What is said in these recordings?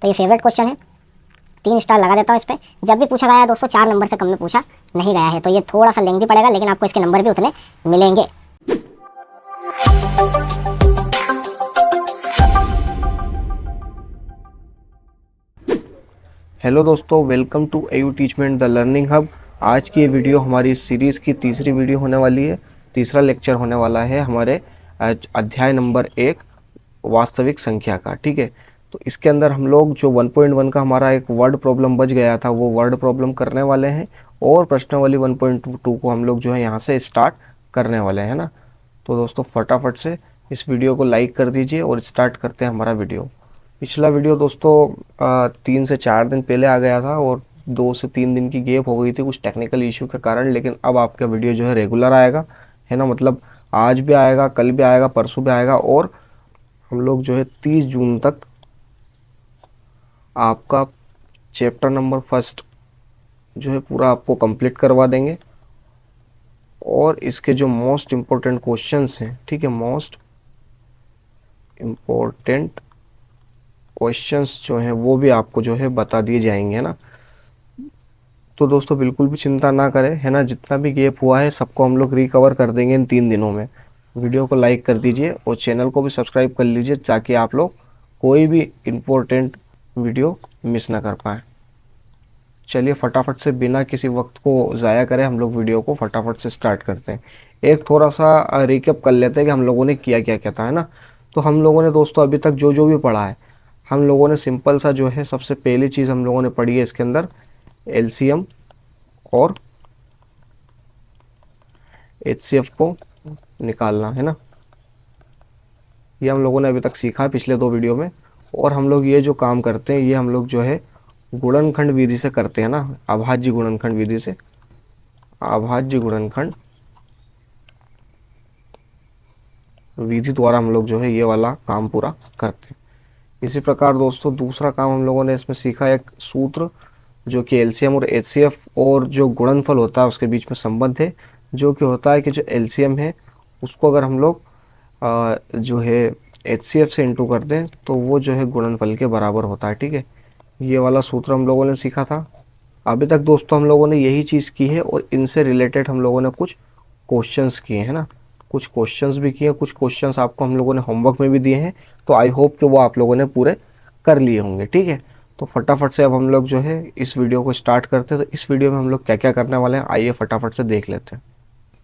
तो ये favourite question है, 3 स्टार लगा देता हूँ इस पर। जब भी पूछा गया है दोस्तों 4 नंबर से कम में पूछा नहीं गया है, तो ये थोड़ा सा लेंथी पड़ेगा, लेकिन आपको इसके नंबर भी उतने मिलेंगे। हेलो दोस्तों, welcome to AU teachment the learning hub. आज की ये वीडियो हमारी इस सीरीज़ की तीसरी वीडियो होने वाली है, तीसरा लेक्चर होने वाला है हमारे अध्याय नंबर 1 वास्तविक संख्या का। ठीक है, तो इसके अंदर हम लोग जो 1.1 का हमारा एक वर्ड प्रॉब्लम बच गया था वो वर्ड प्रॉब्लम करने वाले हैं, और प्रश्नावली 1.2 को हम लोग जो है यहाँ से स्टार्ट करने वाले हैं ना। तो दोस्तों फटाफट से इस वीडियो को लाइक कर दीजिए और स्टार्ट करते हैं हमारा वीडियो। पिछला वीडियो दोस्तों 3 से 4 दिन पहले आ गया था और 2 से 3 दिन की गैप हो गई थी कुछ टेक्निकल इशू के कारण, लेकिन अब आपका वीडियो जो है रेगुलर आएगा, है ना। मतलब आज भी आएगा, कल भी आएगा, परसों भी आएगा, और हम लोग जो है 30 जून तक आपका चैप्टर नंबर 1 जो है पूरा आपको कंप्लीट करवा देंगे। और इसके जो मोस्ट इम्पोर्टेंट क्वेश्चंस हैं, ठीक है, मोस्ट इम्पोर्टेंट क्वेश्चंस जो हैं वो भी आपको जो है बता दिए जाएंगे, है ना। तो दोस्तों बिल्कुल भी चिंता ना करें, है ना। जितना भी गैप हुआ है सबको हम लोग रिकवर कर देंगे इन 3 दिनों में। वीडियो को लाइक कर दीजिए और चैनल को भी सब्सक्राइब कर लीजिए ताकि आप लोग कोई भी इम्पोर्टेंट वीडियो मिस ना कर पाए। चलिए फटाफट से बिना किसी वक्त को ज़ाया करें हम लोग वीडियो को फटाफट से स्टार्ट करते हैं। एक थोड़ा सा रिकैप कर लेते हैं कि हम लोगों ने किया क्या क्या था, है ना। तो हम लोगों ने दोस्तों अभी तक जो जो भी पढ़ा है, हम लोगों ने सिंपल सा जो है सबसे पहली चीज़ हम लोगों ने पढ़ी है इसके अंदर एलसीएम और एचसीएफ को निकालना, है ना। ये हम लोगों ने अभी तक सीखा है पिछले 2 वीडियो में। और हम लोग ये जो काम करते हैं ये हम लोग जो है गुणनखंड विधि से करते हैं ना, अभाज्य गुणनखंड विधि से, अभाज्य गुणनखंड विधि द्वारा हम लोग जो है ये वाला काम पूरा करते हैं। इसी प्रकार दोस्तों दूसरा काम हम लोगों ने इसमें सीखा एक सूत्र जो कि एलसीएम और एचसीएफ और जो गुणनफल होता है उसके बीच में संबंध है, जो कि होता है कि जो एलसीएम है उसको अगर हम लोग जो है एचसीएफ से इंटू कर दें तो वो जो है गुणनफल के बराबर होता है। ठीक है, ये वाला सूत्र हम लोगों ने सीखा था। अभी तक दोस्तों हम लोगों ने यही चीज़ की है और इनसे रिलेटेड हम लोगों ने कुछ क्वेश्चंस किए हैं ना, कुछ क्वेश्चंस भी किए, कुछ क्वेश्चंस आपको हम लोगों ने होमवर्क में भी दिए हैं। तो आई होप कि वो आप लोगों ने पूरे कर लिए होंगे। ठीक है, तो फटाफट से अब हम लोग जो है इस वीडियो को स्टार्ट करते हैं। तो इस वीडियो में हम लोग क्या क्या करने वाले हैं आइए फटाफट से देख लेते हैं।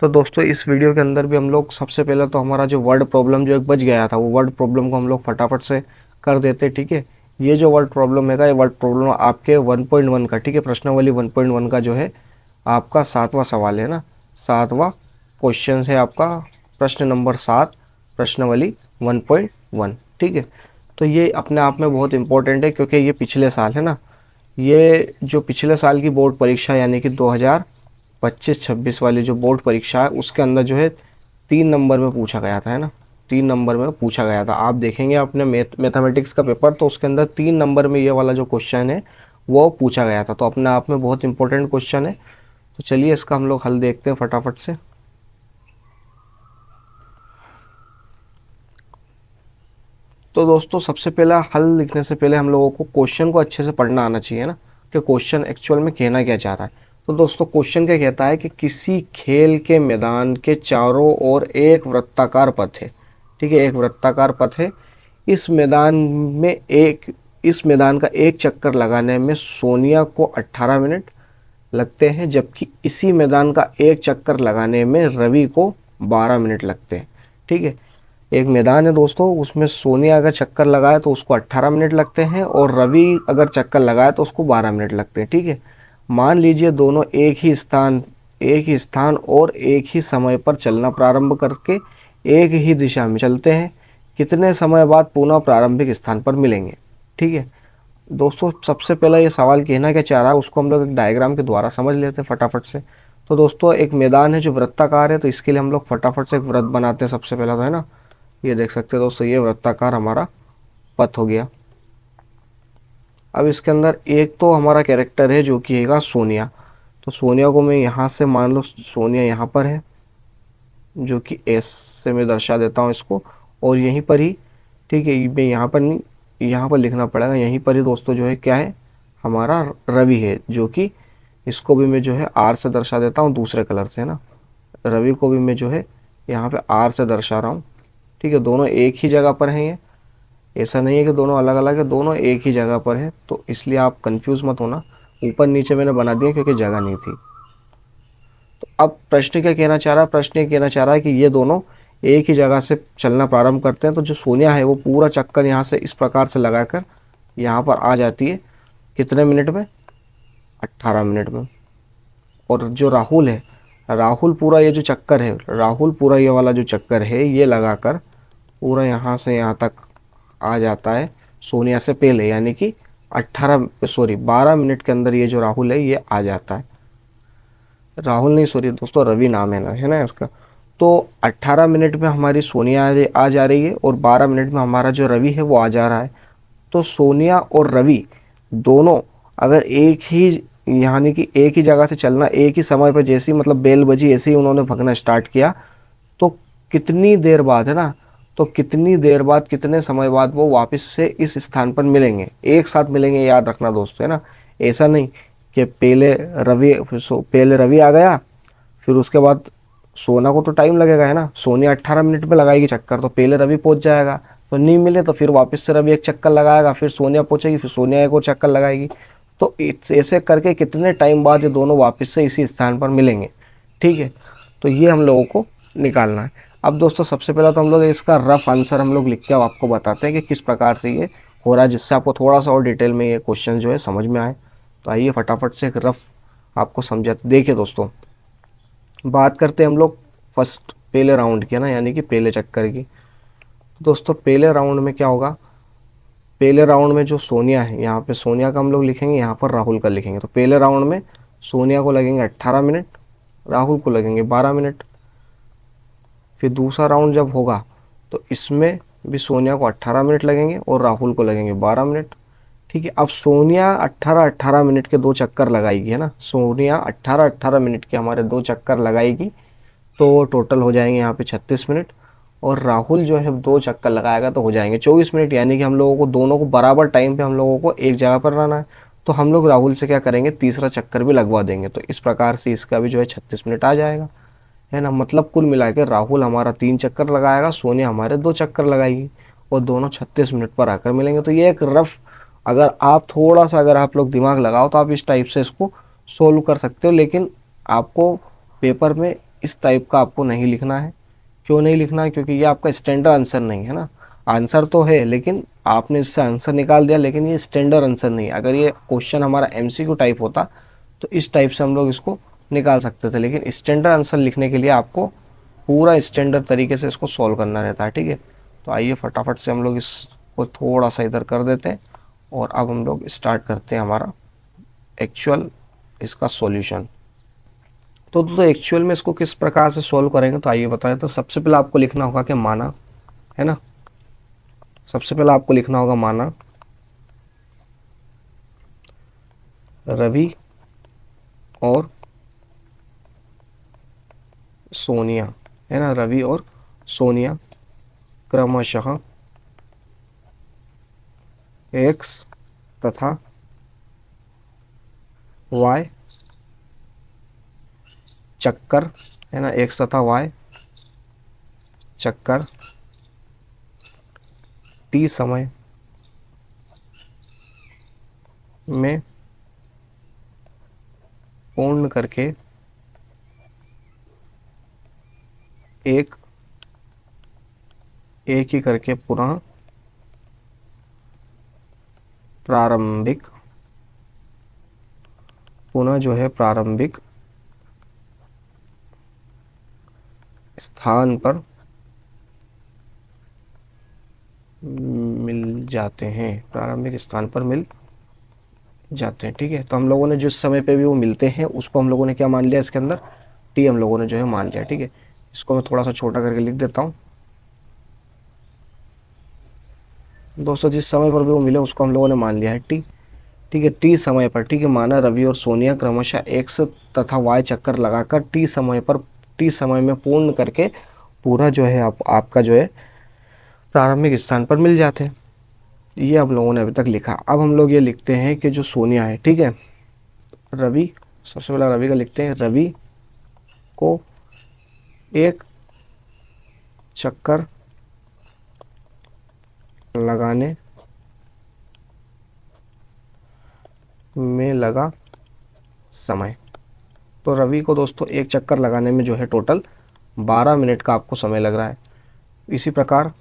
तो दोस्तों इस वीडियो के अंदर भी हम लोग सबसे पहले तो हमारा जो वर्ड प्रॉब्लम जो एक बच गया था वो वर्ड प्रॉब्लम को हम लोग फटाफट से कर देते हैं। ठीक है, ये जो वर्ड प्रॉब्लम है ये वर्ड प्रॉब्लम आपके 1.1 का, ठीक है, प्रश्नावली 1.1 का जो है आपका 7वां सवाल है ना, 7वां क्वेश्चन है आपका, प्रश्न नंबर 7 प्रश्नावली 1.1। ठीक है, तो ये अपने आप में बहुत इंपॉर्टेंट है क्योंकि ये पिछले साल है ना, ये जो पिछले साल की बोर्ड परीक्षा यानी कि 2025-26 वाली जो बोर्ड परीक्षा है उसके अंदर जो है 3 नंबर में पूछा गया था, है ना, 3 नंबर में पूछा गया था। आप देखेंगे अपने मैथमेटिक्स का पेपर तो उसके अंदर 3 नंबर में ये वाला जो क्वेश्चन है वो पूछा गया था, तो अपने आप में बहुत इंपॉर्टेंट क्वेश्चन है। तो चलिए इसका हम लोग हल देखते हैं फटाफट से। तो दोस्तों सबसे पहला हल लिखने से पहले हम लोगों को क्वेश्चन को अच्छे से पढ़ना आना चाहिए ना, कि क्वेश्चन एक्चुअल में कहना क्या चाह रहा है। तो दोस्तों क्वेश्चन क्या कहता है कि किसी खेल के मैदान के चारों ओर एक वृत्ताकार पथ है। ठीक है, एक वृत्ताकार पथ है। इस मैदान में इस मैदान का एक चक्कर लगाने में सोनिया को 18 मिनट लगते हैं, जबकि इसी मैदान का एक चक्कर लगाने में रवि को 12 मिनट लगते हैं। ठीक है, एक मैदान है दोस्तों, उसमें सोनिया अगर चक्कर लगाए तो उसको 18 मिनट लगते हैं और रवि अगर चक्कर लगाए तो उसको 12 मिनट लगते हैं। ठीक है, मान लीजिए दोनों एक ही स्थान और एक ही समय पर चलना प्रारंभ करके एक ही दिशा में चलते हैं, कितने समय बाद पुनः प्रारंभिक स्थान पर मिलेंगे। ठीक है दोस्तों, सबसे पहला ये सवाल कहना क्या चाह रहा है उसको हम लोग एक डायग्राम के द्वारा समझ लेते हैं फटाफट से। तो दोस्तों एक मैदान है जो वृत्ताकार है, तो इसके लिए हम लोग फटाफट से एक वृत्त बनाते हैं सबसे पहला, तो है ना, ये देख सकते हैं दोस्तों, ये वृत्ताकार हमारा पथ हो गया। अब इसके अंदर एक तो हमारा कैरेक्टर है जो कि हैगा सोनिया, तो सोनिया को मैं यहाँ से मान लो सोनिया यहाँ पर है, जो कि एस से मैं दर्शा देता हूँ इसको, और यहीं पर ही, ठीक है, मैं यहाँ पर नहीं, यहाँ पर लिखना पड़ेगा, यहीं पर ही दोस्तों जो है क्या है, हमारा रवि है, जो कि इसको भी मैं जो है आर से दर्शा देता हूँ दूसरे कलर से, है ना। रवि को भी मैं जो है यहाँ पे आर से दर्शा रहा हूँ, ठीक है। दोनों एक ही जगह पर हैं, ये ऐसा नहीं है कि दोनों अलग अलग है, दोनों एक ही जगह पर है, तो इसलिए आप कंफ्यूज मत होना। ऊपर नीचे मैंने बना दिया क्योंकि जगह नहीं थी। तो अब प्रश्न क्या कहना चाह रहा है, प्रश्न ये कहना चाह रहा है कि ये दोनों एक ही जगह से चलना प्रारंभ करते हैं। तो जो सोनिया है वो पूरा चक्कर यहाँ से इस प्रकार से लगाकर यहाँ पर आ जाती है, कितने मिनट में, 18 मिनट में। और जो राहुल है, राहुल पूरा ये जो चक्कर है, राहुल पूरा ये वाला जो चक्कर है ये लगाकर पूरा यहाँ से यहाँ तक आ जाता है सोनिया से पहले, यानी कि 12 मिनट के अंदर ये जो राहुल है ये आ जाता है। राहुल नहीं, सॉरी दोस्तों, रवि नाम है ना इसका। तो 18 मिनट में हमारी सोनिया आ जा रही है और 12 मिनट में हमारा जो रवि है वो आ जा रहा है। तो सोनिया और रवि दोनों अगर एक ही, यानी कि एक ही जगह से चलना, एक ही समय पर, जैसी मतलब बेल बजी ऐसे ही उन्होंने भगना स्टार्ट किया, तो कितनी देर बाद, है ना, तो कितनी देर बाद, कितने समय बाद वो वापस से इस स्थान पर मिलेंगे, एक साथ मिलेंगे, याद रखना दोस्तों, है ना। ऐसा नहीं कि पहले रवि आ गया, फिर उसके बाद सोना को तो टाइम लगेगा, है ना। सोनिया 18 मिनट में लगाएगी चक्कर, तो पहले रवि पहुंच जाएगा, तो नहीं मिले तो फिर वापस से रवि एक चक्कर लगाएगा, फिर सोनिया पहुंचेगी, फिर सोनिया एक और चक्कर लगाएगी। तो ऐसे करके कितने टाइम बाद ये दोनों वापस से इसी स्थान पर मिलेंगे, ठीक है। तो ये हम लोगों को निकालना है। अब दोस्तों सबसे पहले तो हम लोग इसका रफ आंसर हम लोग लिख के आपको बताते हैं कि किस प्रकार से ये हो रहा है, जिससे आपको थोड़ा सा और डिटेल में ये क्वेश्चन जो है समझ में आए। तो आइए फटाफट से एक रफ आपको समझाते। देखिए दोस्तों, बात करते हैं हम लोग फर्स्ट पहले राउंड की, है ना, यानी कि पहले चक्कर की। दोस्तों पहले राउंड में क्या होगा, पहले राउंड में जो सोनिया है, यहाँ पे सोनिया का हम लोग लिखेंगे, यहाँ पर राहुल का लिखेंगे। तो पहले राउंड में सोनिया को लगेंगे 18 मिनट, राहुल को लगेंगे 12 मिनट। फिर दूसरा राउंड जब होगा तो इसमें भी सोनिया को 18 मिनट लगेंगे और राहुल को लगेंगे 12 मिनट, ठीक है। अब सोनिया 18-18 मिनट के 2 चक्कर लगाएगी, है ना। सोनिया 18-18 मिनट के हमारे 2 चक्कर लगाएगी, तो टोटल हो जाएंगे यहाँ पे 36 मिनट। और राहुल जो है 2 चक्कर लगाएगा तो हो जाएंगे 24 मिनट, यानी कि हम लोगों को दोनों को बराबर टाइम पे हम लोगों को एक जगह पर रहना है। तो हम लोग राहुल से क्या करेंगे, तीसरा चक्कर भी लगवा देंगे, तो इस प्रकार से इसका भी जो है 36 मिनट आ जाएगा, है ना। मतलब कुल मिला के राहुल हमारा 3 चक्कर लगाएगा, सोनिया हमारे 2 चक्कर लगाएगी, और दोनों 36 मिनट पर आकर मिलेंगे। तो ये एक रफ, अगर आप थोड़ा सा अगर आप लोग दिमाग लगाओ तो आप इस टाइप से इसको सोल्व कर सकते हो। लेकिन आपको पेपर में इस टाइप का आपको नहीं लिखना है। क्यों नहीं लिखना है, क्योंकि ये आपका स्टैंडर्ड आंसर नहीं है ना। आंसर तो है लेकिन आपने इससे आंसर निकाल दिया, लेकिन ये स्टैंडर्ड आंसर नहीं है। अगर ये क्वेश्चन हमारा एमसीक्यू टाइप होता तो इस टाइप से हम लोग इसको निकाल सकते थे, लेकिन स्टैंडर्ड आंसर लिखने के लिए आपको पूरा स्टैंडर्ड तरीके से इसको सॉल्व करना रहता है, ठीक है। तो आइए फटाफट से हम लोग इसको थोड़ा सा इधर कर देते हैं, और अब हम लोग स्टार्ट करते हैं हमारा एक्चुअल इसका सॉल्यूशन। तो एक्चुअल में इसको किस प्रकार से सॉल्व करेंगे, तो आइए बताएं। तो सबसे पहले आपको लिखना होगा कि माना, है ना, सबसे पहले आपको लिखना होगा माना रवि और सोनिया, है ना, रवि और सोनिया क्रमशः एक्स तथा वाई चक्कर, है ना, एक्स तथा वाई चक्कर टी समय में पूर्ण करके एक एक ही करके पुनः प्रारंभिक, पुनः जो है प्रारंभिक स्थान पर मिल जाते हैं, प्रारंभिक स्थान पर मिल जाते हैं, ठीक है। तो हम लोगों ने जिस समय पे भी वो मिलते हैं उसको हम लोगों ने क्या मान लिया, इसके अंदर टी हम लोगों ने जो है मान लिया, ठीक है। इसको मैं थोड़ा सा छोटा करके लिख देता हूँ। दोस्तों जिस समय पर भी वो मिले उसको हम लोगों ने मान लिया है टी, ठीक है। टी समय पर, ठीक है, माना रवि और सोनिया क्रमशः एक्स तथा वाई चक्कर लगाकर टी समय में पूर्ण करके पूरा जो है आपका जो है प्रारंभिक स्थान पर मिल जाते हैं। ये हम लोगों ने अभी तक लिखा। अब हम लोग ये लिखते हैं कि जो सोनिया है, ठीक है, रवि, सबसे पहले रवि का लिखते हैं। रवि को एक चक्कर लगाने में लगा समय। तो रवि को दोस्तों एक चक्कर लगाने में जो है टोटल 12 मिनट का आपको समय लग रहा है। इसी प्रकार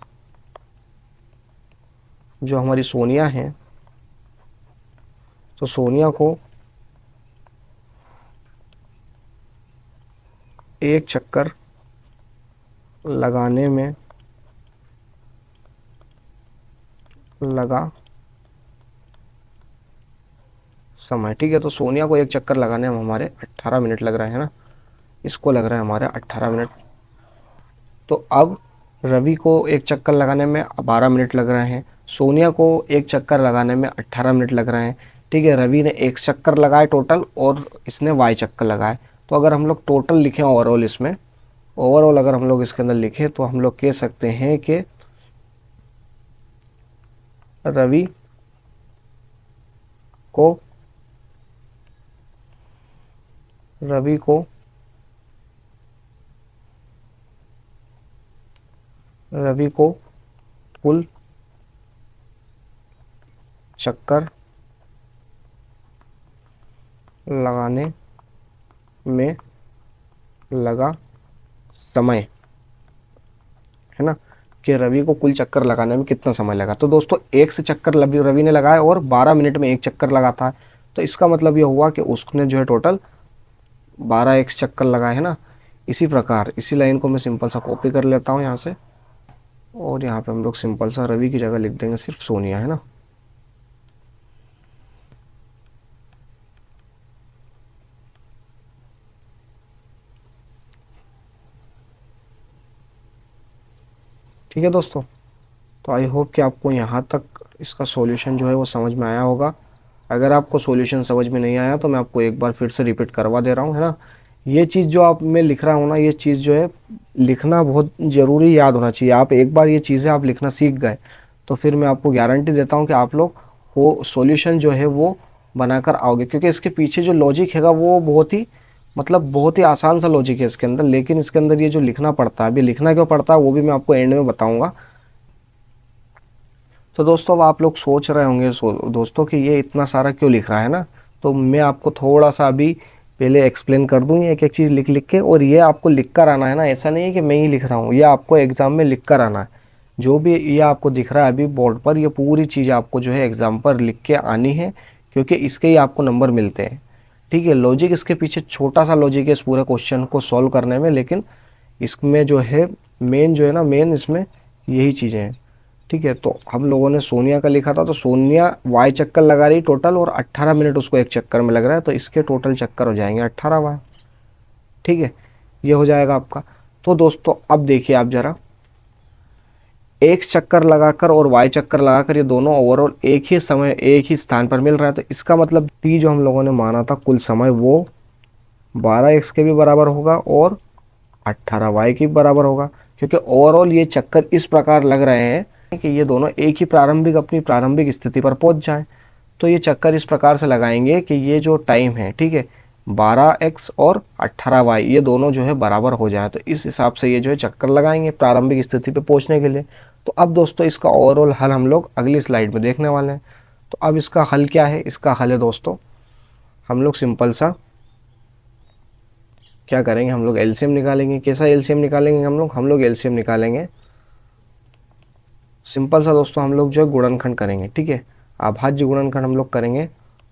जो हमारी सोनिया है, तो सोनिया को एक चक्कर लगाने में लगा समय, ठीक है। तो सोनिया को एक चक्कर लगाने में हमारे 18 मिनट लग रहे हैं ना, इसको लग रहा है हमारे 18 मिनट। तो अब रवि को एक चक्कर लगाने में 12 मिनट लग रहे हैं, सोनिया को एक चक्कर लगाने में 18 मिनट लग रहे हैं, ठीक है। रवि ने एक चक्कर लगाए टोटल और इसने वाई चक्कर लगाए। तो अगर हम लोग टोटल लिखें ओवरऑल, इसमें ओवरऑल अगर हम लोग इसके अंदर लिखें तो हम लोग कह सकते हैं कि रवि को रवि को रवि को कुल चक्कर लगाने में लगा समय, है ना, कि रवि को कुल चक्कर लगाने में कितना समय लगा। तो दोस्तों एक से चक्कर रवि ने लगाया और 12 मिनट में एक चक्कर लगाता है, तो इसका मतलब ये हुआ कि उसने जो है टोटल 12 एक चक्कर लगाए, है ना। इसी प्रकार इसी लाइन को मैं सिंपल सा कॉपी कर लेता हूँ यहाँ से, और यहाँ पे हम लोग सिंपल सा रवि की जगह लिख देंगे सिर्फ सोनिया, है ना। ठीक है दोस्तों, तो आई होप कि आपको यहाँ तक इसका सॉल्यूशन जो है वो समझ में आया होगा। अगर आपको सॉल्यूशन समझ में नहीं आया तो मैं आपको एक बार फिर से रिपीट करवा दे रहा हूँ, है ना। ये चीज़ जो आप मैं लिख रहा हूँ ना, ये चीज़ जो है लिखना बहुत ज़रूरी, याद होना चाहिए। आप एक बार ये चीज़ें आप लिखना सीख गए तो फिर मैं आपको गारंटी देता हूँ कि आप लोग वो सॉल्यूशन जो है वो बनाकर आओगे, क्योंकि इसके पीछे जो लॉजिक हैगा वो बहुत ही मतलब बहुत ही आसान सा लॉजिक है इसके अंदर। लेकिन इसके अंदर ये जो लिखना पड़ता है, अभी लिखना क्यों पड़ता है वो भी मैं आपको एंड में बताऊँगा। तो दोस्तों अब आप लोग सोच रहे होंगे दोस्तों कि ये इतना सारा क्यों लिख रहा है ना, तो मैं आपको थोड़ा सा अभी पहले एक्सप्लेन कर दूँ एक एक चीज़ लिख लिख के। और ये आपको लिख कर आना है ना, ऐसा नहीं है कि मैं ही लिख रहा हूँ, ये आपको एग्ज़ाम में लिख कर आना है। जो भी ये आपको दिख रहा है अभी बोर्ड पर, ये पूरी चीज़ आपको जो है एग्ज़ाम पर लिख के आनी है, क्योंकि इसके ही आपको नंबर मिलते हैं, ठीक है। लॉजिक इसके पीछे छोटा सा लॉजिक है इस पूरे क्वेश्चन को सॉल्व करने में, लेकिन इसमें जो है मेन जो है ना, मेन इसमें यही चीज़ें हैं, ठीक है। तो हम लोगों ने सोनिया का लिखा था, तो सोनिया वाई चक्कर लगा रही टोटल और 18 मिनट उसको एक चक्कर में लग रहा है, तो इसके टोटल चक्कर हो जाएंगे 18 वाई, ठीक है। ये हो जाएगा आपका। तो दोस्तों अब देखिए आप ज़रा, एक चक्कर लगाकर और वाई चक्कर लगाकर ये दोनों ओवरऑल एक ही समय एक ही स्थान पर मिल रहा है, तो इसका मतलब टी जो हम लोगों ने माना था कुल समय वो 12x के भी बराबर होगा और 18y के भी बराबर होगा, क्योंकि ओवरऑल ये चक्कर इस प्रकार लग रहे हैं कि ये दोनों एक ही प्रारंभिक अपनी प्रारंभिक स्थिति पर पहुंच जाएं। तो ये चक्कर इस प्रकार से लगाएंगे कि ये जो टाइम है, ठीक है, 12x और 18y ये दोनों जो है बराबर हो जाए, तो इस हिसाब से ये जो है चक्कर लगाएंगे प्रारंभिक स्थिति पे पहुंचने के लिए। तो अब दोस्तों इसका ओवरऑल हल हम लोग अगली स्लाइड में देखने वाले हैं। तो अब इसका हल क्या है, इसका हल है दोस्तों, हम लोग सिंपल सा क्या करेंगे, हम लोग एलसीएम निकालेंगे। कैसा एलसीएम निकालेंगे हम लोग एलसीएम निकालेंगे सिंपल सा दोस्तों, हम लोग जो है गुणनखंड करेंगे, ठीक है। अभाज्य गुणनखंड हम लोग करेंगे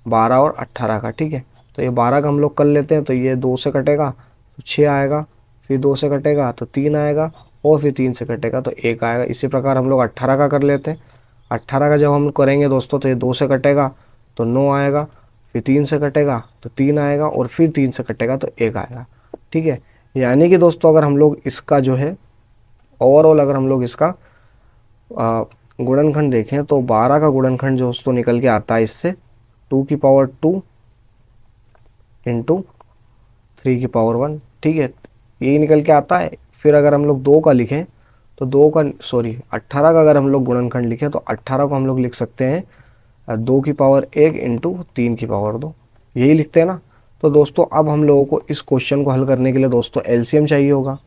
12 और 18 का, ठीक है। तो ये 12 का हम लोग कर लेते हैं, तो ये 2 से कटेगा तो 6 आएगा, फिर 2 से कटेगा तो 3 आएगा, और फिर 3 से कटेगा तो 1 आएगा। इसी प्रकार हम लोग 18 का कर लेते हैं। 18 का जब हम करेंगे दोस्तों तो ये 2 से कटेगा तो 9 आएगा, फिर 3 से कटेगा तो 3 आएगा, और फिर 3 से कटेगा तो 1 आएगा, ठीक है। यानी कि दोस्तों अगर हम लोग इसका जो है ओवरऑल अगर हम लोग इसका गुणनखंड देखें तो 12 का गुणनखंड जो दोस्तों निकल के आता है इससे 2 की पावर 2 इंटू 3 की पावर 1, ठीक है, यही निकल के आता है। फिर अगर हम लोग 2 का लिखें तो 18 का अगर हम लोग गुणनखंड लिखें तो 18 को हम लोग लिख सकते हैं 2 की पावर 1 इंटू 3 की पावर 2, यही लिखते हैं ना। तो दोस्तों अब हम लोगों को इस क्वेश्चन को हल करने के लिए दोस्तों एलसीएम चाहिए होगा।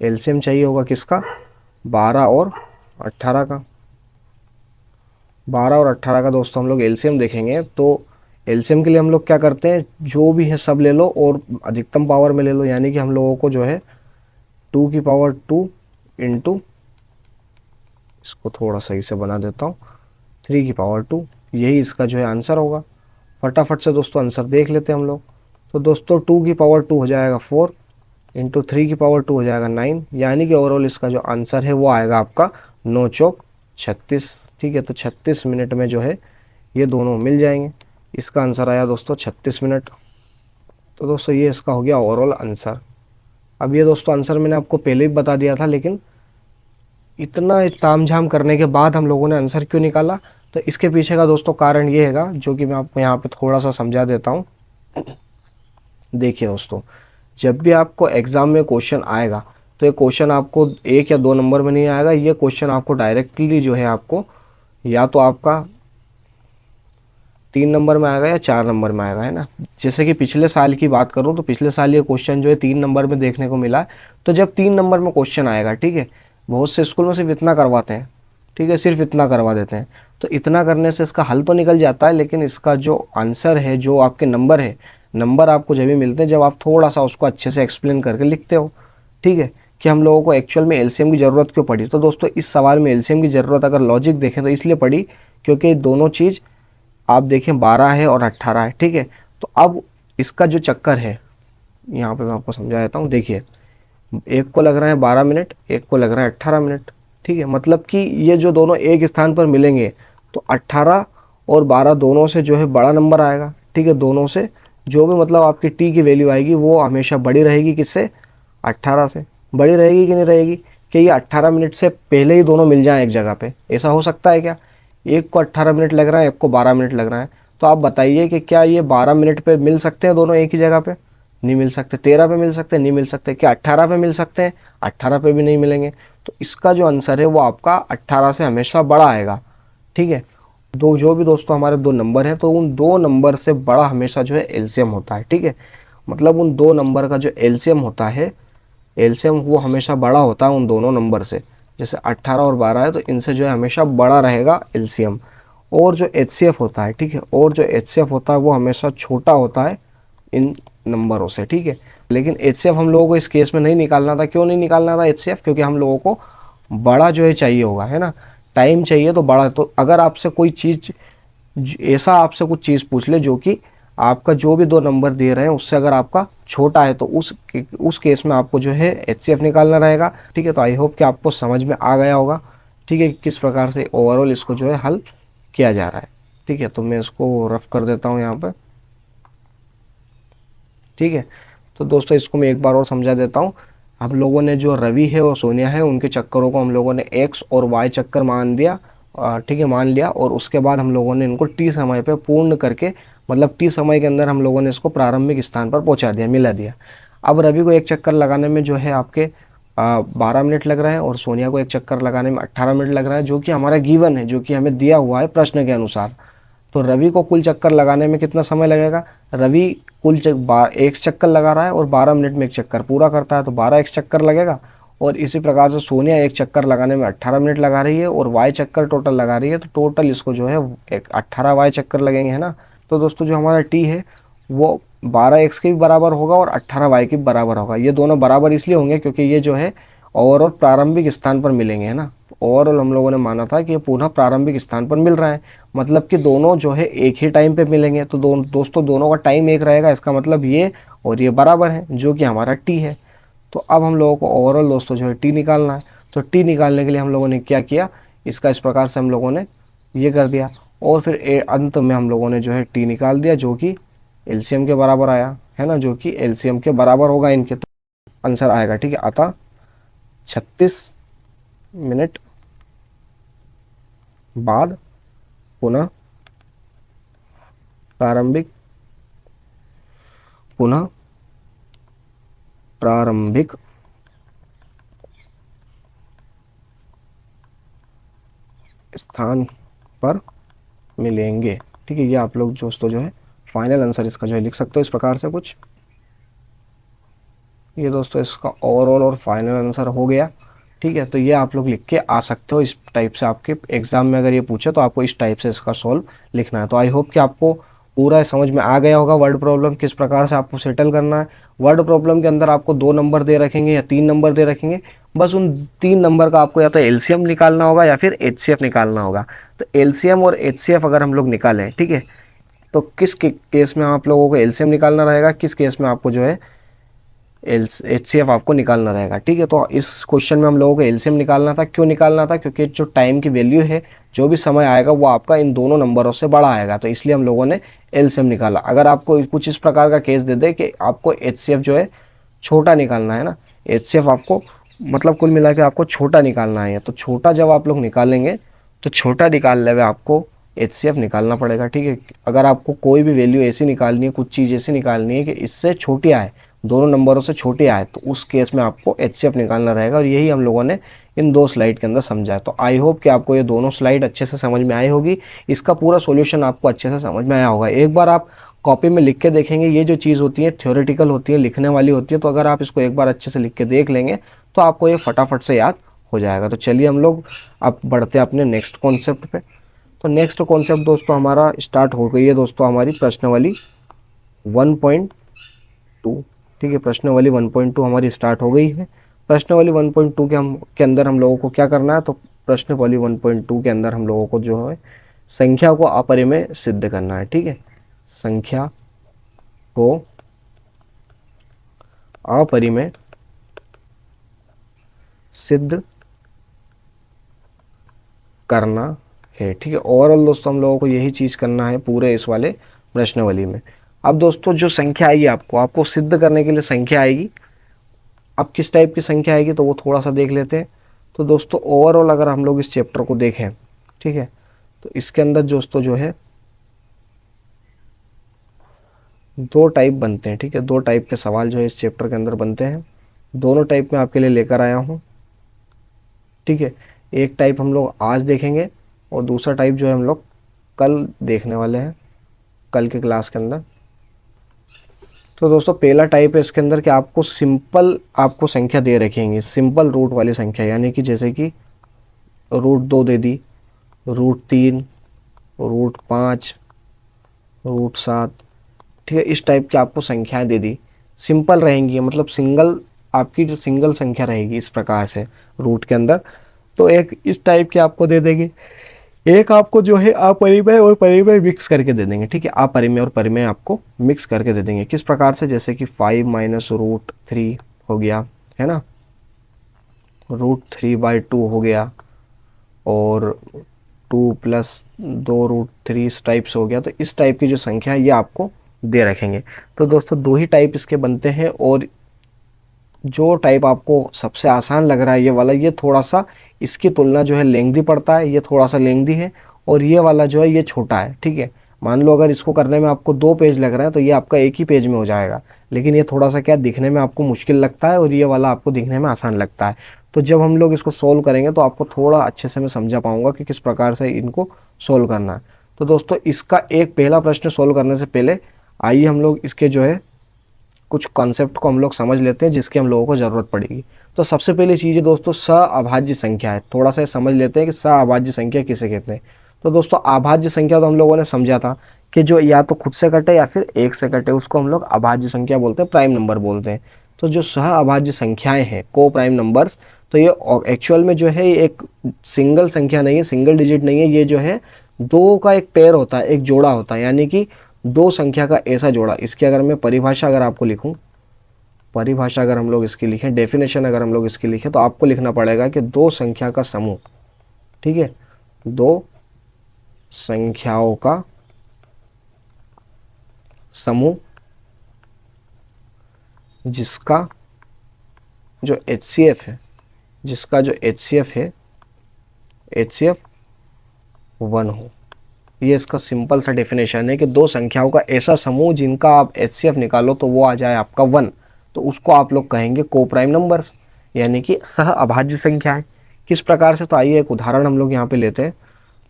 एलसीएम चाहिए होगा किसका? 12 और 18 का। 12 और 18 का दोस्तों हम लोग एलसीएम देखेंगे। तो एलसीएम के लिए हम लोग क्या करते हैं, जो भी है सब ले लो और अधिकतम पावर में ले लो, यानी कि हम लोगों को जो है 2 की पावर 2 इंटू, इसको थोड़ा सही से बना देता हूँ, 3 की पावर 2, यही इसका जो है आंसर होगा। फटाफट से दोस्तों आंसर देख लेते हैं हम लोग। तो दोस्तों 2 की पावर 2 हो जाएगा 4 इंटू 3 की पावर 2 हो जाएगा 9, यानी कि ओवरऑल इसका जो आंसर है वो आएगा आपका 9 चौक 36। ठीक है, तो 36 मिनट में जो है ये दोनों मिल जाएंगे। इसका आंसर आया दोस्तों 36 मिनट। तो दोस्तों ये इसका हो गया ओवरऑल आंसर। अब ये दोस्तों आंसर मैंने आपको पहले ही बता दिया था, लेकिन इतना तामझाम करने के बाद हम लोगों ने आंसर क्यों निकाला, तो इसके पीछे का दोस्तों कारण ये हैगा, जो कि मैं आपको यहाँ पे थोड़ा सा समझा देता हूँ। देखिए दोस्तों, जब भी आपको एग्ज़ाम में क्वेश्चन आएगा तो ये क्वेश्चन आपको 1 या 2 नंबर में नहीं आएगा, ये क्वेश्चन आपको डायरेक्टली जो है आपको या तो आपका 3 नंबर में आएगा या 4 नंबर में आएगा, है ना। जैसे कि पिछले साल की बात करूं तो पिछले साल ये क्वेश्चन जो है 3 नंबर में देखने को मिला है। तो जब 3 नंबर में क्वेश्चन आएगा, ठीक है, बहुत से स्कूल में सिर्फ इतना करवाते हैं, ठीक है, सिर्फ इतना करवा देते हैं। तो इतना करने से इसका हल तो निकल जाता है, लेकिन इसका जो आंसर है, जो आपके नंबर है, नंबर आपको जब भी मिलते हैं जब आप थोड़ा सा उसको अच्छे से एक्सप्लेन करके लिखते हो। ठीक है, कि हम लोगों को एक्चुअल में एलसीएम की ज़रूरत क्यों पड़ी। तो दोस्तों इस सवाल में एलसीएम की ज़रूरत अगर लॉजिक देखें तो इसलिए पड़ी क्योंकि दोनों चीज़ आप देखें 12 है और 18 है। ठीक है, तो अब इसका जो चक्कर है यहाँ पे मैं आपको समझा देता हूँ। देखिए, एक को लग रहा है 12 मिनट, एक को लग रहा है 18 मिनट। ठीक है, मतलब कि ये जो दोनों एक स्थान पर मिलेंगे तो 18 और 12 दोनों से जो है बड़ा नंबर आएगा। ठीक है, दोनों से जो भी मतलब आपकी टी की वैल्यू आएगी वो हमेशा बड़ी रहेगी, किससे? 18 से। बड़ी रहेगी कि नहीं रहेगी? कि ये 18 मिनट से पहले ही दोनों मिल जाएं एक जगह पे, ऐसा हो सकता है क्या? एक को 18 मिनट लग रहा है, एक को 12 मिनट लग रहा है, तो आप बताइए कि क्या ये 12 मिनट पे मिल सकते हैं दोनों एक ही जगह पे? नहीं मिल सकते। 13 पे मिल सकते हैं? नहीं मिल सकते। क्या 18 पे मिल सकते हैं? 18 पे भी नहीं मिलेंगे। तो इसका जो आंसर है वो आपका 18 से हमेशा बड़ा आएगा। ठीक है, दो जो भी दोस्तों हमारे दो नंबर हैं तो उन दो नंबर से बड़ा हमेशा जो है एलसीएम होता है। ठीक है, मतलब उन दो नंबर का जो एलसीएम होता है, एलसीएम वो हमेशा बड़ा होता है उन दोनों नंबर से। जैसे 18 और 12 है तो इनसे जो है हमेशा बड़ा रहेगा एलसीएम। और जो एचसीएफ होता है, ठीक है, और जो एचसीएफ होता है वो हमेशा छोटा होता है इन नंबरों से। ठीक है, लेकिन एचसीएफ हम लोगों को इस केस में नहीं निकालना था। क्यों नहीं निकालना था एचसीएफ? क्योंकि हम लोगों को बड़ा जो है चाहिए होगा, है ना, टाइम चाहिए तो बड़ा। तो अगर आपसे कोई चीज़ ऐसा आपसे कुछ चीज़ पूछ ले जो कि आपका जो भी दो नंबर दे रहे हैं उससे अगर आपका छोटा है तो उस केस में आपको जो है एचसीएफ निकालना रहेगा। ठीक है, तो आई होप कि आपको समझ में आ गया होगा। ठीक है, किस प्रकार से ओवरऑल इसको जो है हल किया जा रहा है। ठीक है, तो मैं इसको रफ कर देता हूँ यहाँ पर। ठीक है, तो दोस्तों इसको मैं एक बार और समझा देता हूँ। हम लोगों ने जो रवि है और सोनिया है उनके चक्करों को हम लोगों ने एक्स और वाई चक्कर मान दिया, ठीक है, मान लिया। और उसके बाद हम लोगों ने इनको टी समय पे पूर्ण करके, मतलब टी समय के अंदर हम लोगों ने इसको प्रारंभिक स्थान पर पहुंचा दिया, मिला दिया। अब रवि को एक चक्कर लगाने में जो है आपके 12 मिनट लग रहा है और सोनिया को एक चक्कर लगाने में 18 मिनट लग रहा है, जो कि हमारा गिवन है, जो कि हमें दिया हुआ है प्रश्न के अनुसार। तो रवि को कुल चक्कर लगाने में कितना समय लगेगा? रवि एक चक्कर लगा रहा है और 12 मिनट में एक चक्कर पूरा करता है, तो 12 एक चक्कर लगेगा। और इसी प्रकार से सोनिया एक चक्कर लगाने में 18 मिनट लगा रही है और वाई चक्कर टोटल लगा रही है, तो टोटल इसको जो है एक 18 वाई चक्कर लगेंगे, है ना। तो दोस्तों जो हमारा टी है वो 12 एक्स के भी बराबर होगा और 18 वाई के भी बराबर होगा। ये दोनों बराबर इसलिए होंगे क्योंकि ये जो है ओवरऑल प्रारंभिक स्थान पर मिलेंगे, है ना। ओवरऑल हम लोगों ने माना था कि ये पुनः प्रारंभिक स्थान पर मिल रहा है, मतलब कि दोनों जो है एक ही टाइम पे मिलेंगे। तो दोस्तों दोनों का टाइम एक रहेगा, इसका मतलब ये और ये बराबर है, जो कि हमारा टी है। तो अब हम लोगों को ओवरऑल दोस्तों जो है टी निकालना है। तो टी निकालने के लिए हम लोगों ने क्या किया, इसका इस प्रकार से हम लोगों ने ये कर दिया और फिर अंत में हम लोगों ने जो है टी निकाल दिया, जो कि एलसीएम के बराबर आया, है ना, जो कि एलसीएम के बराबर होगा इनके। तो आंसर आएगा, ठीक है, आता 36 मिनट बाद पुनः प्रारंभिक पुनः प्रारंभिक स्थान पर मिलेंगे। ठीक है, ये आप लोग दोस्तों जो है फाइनल आंसर इसका जो है लिख सकते हो इस प्रकार से कुछ। ये दोस्तों इसका ओवरऑल और फाइनल आंसर हो गया। ठीक है, तो ये आप लोग लिख के आ सकते हो इस टाइप से। आपके एग्जाम में अगर ये पूछे तो आपको इस टाइप से इसका सॉल्व लिखना है। तो आई होप कि आपको पूरा समझ में आ गया होगा वर्ड प्रॉब्लम किस प्रकार से आपको सेटल करना है। वर्ड प्रॉब्लम के अंदर आपको 2 नंबर दे रखेंगे या 3 नंबर दे रखेंगे, बस उन 3 नंबर का आपको या तो एलसीएम निकालना होगा या फिर एचसीएफ निकालना होगा। तो एलसीएम और एचसीएफ अगर हम लोग निकालें, ठीक है, तो किस केस में आप लोगों को एलसीएम निकालना रहेगा, किस केस में आपको जो है एचसीएफ आपको निकालना रहेगा। ठीक है, तो इस क्वेश्चन में हम लोगों को एलसीएम निकालना था। क्यों निकालना था? क्योंकि जो टाइम की वैल्यू है, जो भी समय आएगा वो आपका इन दोनों नंबरों से बड़ा आएगा, तो इसलिए हम लोगों ने एलसीएम निकाला। अगर आपको कुछ इस प्रकार का केस दे दे कि आपको एचसीएफ जो है छोटा निकालना है ना, एचसीएफ आपको मतलब कुल मिला के आपको छोटा निकालना है, तो छोटा जब आप लोग निकालेंगे तो छोटा निकालने में आपको एचसीएफ निकालना पड़ेगा। ठीक है, अगर आपको कोई भी वैल्यू ऐसी निकालनी है, कुछ चीज़ ऐसी निकालनी है कि इससे छोटी आए, दोनों नंबरों से छोटी आए, तो उस केस में आपको एचसीएफ निकालना रहेगा। और यही हम लोगों ने इन 2 स्लाइड के अंदर समझा है। तो आई होप कि आपको ये दोनों स्लाइड अच्छे से समझ में आई होगी, इसका पूरा सॉल्यूशन आपको अच्छे से समझ में आया होगा। एक बार आप कॉपी में लिख के देखेंगे, ये जो चीज़ होती है थ्योरेटिकल होती है, लिखने वाली होती है, तो अगर आप इसको एक बार अच्छे से लिख के देख लेंगे तो आपको ये फटाफट से याद हो जाएगा। तो चलिए हम लोग अब बढ़ते हैं अपने नेक्स्ट कॉन्सेप्ट पे। तो नेक्स्ट कॉन्सेप्ट दोस्तों हमारा स्टार्ट हो गई है दोस्तों हमारी प्रश्नावली 1.2। ठीक है, प्रश्नावली 1.2 हमारी स्टार्ट हो गई है। प्रश्नावली 1.2 के अंदर हम लोगों को क्या करना है? तो प्रश्नावली 1.2 के अंदर हम लोगों को जो है संख्या को अपरिमेय सिद्ध करना है। ठीक है, संख्या को अपरिमेय सिद्ध करना है। ठीक है, ओवरऑल दोस्तों हम लोगों को यही चीज़ करना है पूरे इस वाले प्रश्नावली में। अब दोस्तों जो संख्या आएगी आपको सिद्ध करने के लिए संख्या आएगी। अब किस टाइप की संख्या आएगी तो वो थोड़ा सा देख लेते हैं। तो दोस्तों ओवरऑल अगर हम लोग इस चैप्टर को देखें, ठीक है, तो इसके अंदर दोस्तों जो है 2 टाइप बनते हैं। ठीक है, 2 टाइप के सवाल जो है इस चैप्टर के अंदर बनते हैं। दोनों टाइप में आपके लिए लेकर आया हूँ। ठीक है, एक टाइप हम लोग आज देखेंगे और दूसरा टाइप जो है हम लोग कल देखने वाले हैं, कल के क्लास के अंदर। तो दोस्तों पहला टाइप है इसके अंदर कि आपको सिंपल आपको संख्या दे रखेंगे, सिंपल रूट वाली संख्या, यानी कि जैसे कि √2 दे दी, √3, √5, √7। ठीक है, इस टाइप की आपको संख्याएं दे दी, सिंपल रहेंगी, मतलब सिंगल आपकी सिंगल संख्या रहेगी इस प्रकार से रूट के अंदर। तो एक इस टाइप की आपको दे देंगे, एक आपको जो है अपरिमेय और परिमेय मिक्स करके दे देंगे। ठीक है, अपरिमेय और परिमेय आपको मिक्स करके दे देंगे। किस प्रकार से? जैसे कि 5 - √3 हो गया, है ना, √3/2 हो गया, और 2 + 2√3 इस टाइप से हो गया। तो इस टाइप की जो संख्या है ये आपको दे रखेंगे। तो दोस्तों 2 ही टाइप इसके बनते हैं, और जो टाइप आपको सबसे आसान लग रहा है ये वाला, ये थोड़ा सा इसकी तुलना जो है लेंथी पड़ता है, ये थोड़ा सा लेंथी है, और ये वाला जो है ये छोटा है। ठीक है, मान लो अगर इसको करने में आपको 2 पेज लग रहा है तो ये आपका एक ही पेज में हो जाएगा, लेकिन ये थोड़ा सा क्या दिखने में आपको मुश्किल लगता है और ये वाला आपको दिखने में आसान लगता है। तो जब हम लोग इसको सोल्व करेंगे तो आपको थोड़ा अच्छे से मैं समझा पाऊंगा कि किस प्रकार से इनको सोल्व करना है। तो दोस्तों इसका एक पहला प्रश्न सोल्व करने से पहले आइए हम लोग इसके जो है कुछ कॉन्सेप्ट को हम लोग समझ लेते हैं जिसकी हम लोगों को ज़रूरत पड़ेगी। तो सबसे पहली चीज़ है दोस्तों सअभाज्य संख्या है। थोड़ा सा समझ लेते हैं कि सअभाज्य संख्या किसे कहते हैं। तो दोस्तों अभाज्य संख्या तो हम लोगों ने समझा था कि जो या तो खुद से कटे या फिर एक से कटे, उसको हम लोग अभाज्य संख्या बोलते हैं, प्राइम नंबर बोलते हैं। तो जो सअभाज्य संख्याएं हैं, को प्राइम नंबर्स, तो ये एक्चुअल में जो है एक सिंगल संख्या नहीं है, सिंगल डिजिट नहीं है, ये जो है 2 का एक पेयर होता है, एक जोड़ा होता है, यानी कि 2 संख्या का ऐसा जोड़ा। इसकी अगर मैं परिभाषा अगर आपको लिखूं, परिभाषा अगर हम लोग इसकी लिखें, डेफिनेशन अगर हम लोग इसकी लिखें, तो आपको लिखना पड़ेगा कि 2 संख्या का समूह, ठीक है, 2 संख्याओं का समूह जिसका जो HCF है, जिसका जो HCF है HCF 1 हो। ये इसका सिंपल सा डेफिनेशन है कि 2 संख्याओं का ऐसा समूह जिनका आप HCF निकालो तो वो आ जाए आपका 1, तो उसको आप लोग कहेंगे को प्राइम नंबर्स, यानी कि सह अभाज्य संख्याएं। किस प्रकार से? तो आइए एक उदाहरण हम लोग यहाँ पे लेते हैं।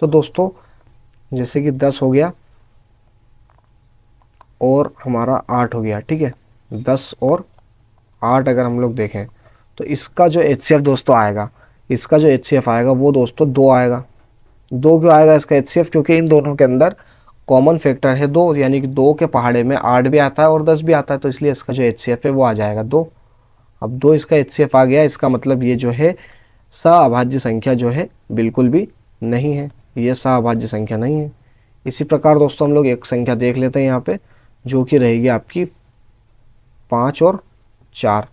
तो दोस्तों जैसे कि 10 हो गया और हमारा 8 हो गया, ठीक है, 10 और 8 अगर हम लोग देखें तो इसका जो HCF दोस्तों आएगा, इसका जो HCF आएगा वो दोस्तों 2 आएगा। 2 क्यों आएगा इसका HCF? क्योंकि इन दोनों के अंदर कॉमन फैक्टर है 2, यानी कि 2 के पहाड़े में 8 भी आता है और 10 भी आता है, तो इसलिए इसका जो HCF है वो आ जाएगा 2। अब 2 इसका HCF आ गया, इसका मतलब ये जो है सअभाज्य संख्या जो है बिल्कुल भी नहीं है, ये सअभाज्य संख्या नहीं है। इसी प्रकार दोस्तों हम लोग एक संख्या देख लेते हैं यहाँ पे, जो कि रहेगी आपकी 5 और 4,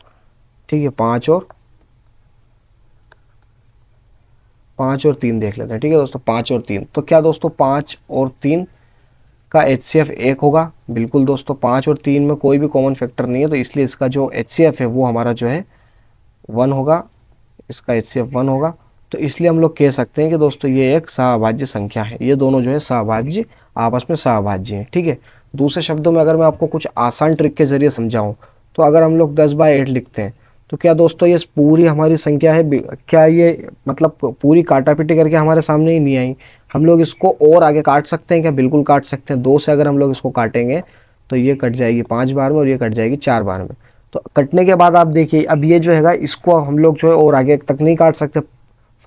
ठीक है, 5 और 3 देख लेते हैं, ठीक है दोस्तों, 5 और 3। तो क्या दोस्तों 5 और 3 का HCF 1 होगा? बिल्कुल दोस्तों, 5 और 3 में कोई भी कॉमन फैक्टर नहीं है, तो इसलिए इसका जो HCF है वो हमारा जो है 1 होगा, इसका HCF 1 होगा। तो इसलिए हम लोग कह सकते हैं कि दोस्तों ये एक सअभाज्य संख्या है, ये दोनों जो है सअभाज्य, आपस में सअभाज्य हैं, ठीक है। दूसरे शब्दों में अगर मैं आपको कुछ आसान ट्रिक के जरिए समझाऊं, तो अगर हम लोग 10/8 लिखते हैं तो क्या दोस्तों ये पूरी हमारी संख्या है? क्या ये मतलब पूरी काटापीटी करके हमारे सामने ही नहीं आई? हम लोग इसको और आगे काट सकते हैं क्या? बिल्कुल काट सकते हैं। 2 से अगर हम लोग इसको काटेंगे तो ये कट जाएगी 5 बार में और ये कट जाएगी 4 बार में। तो कटने के बाद आप देखिए, अब ये जो है इसको हम लोग जो है और आगे तक नहीं काट सकते।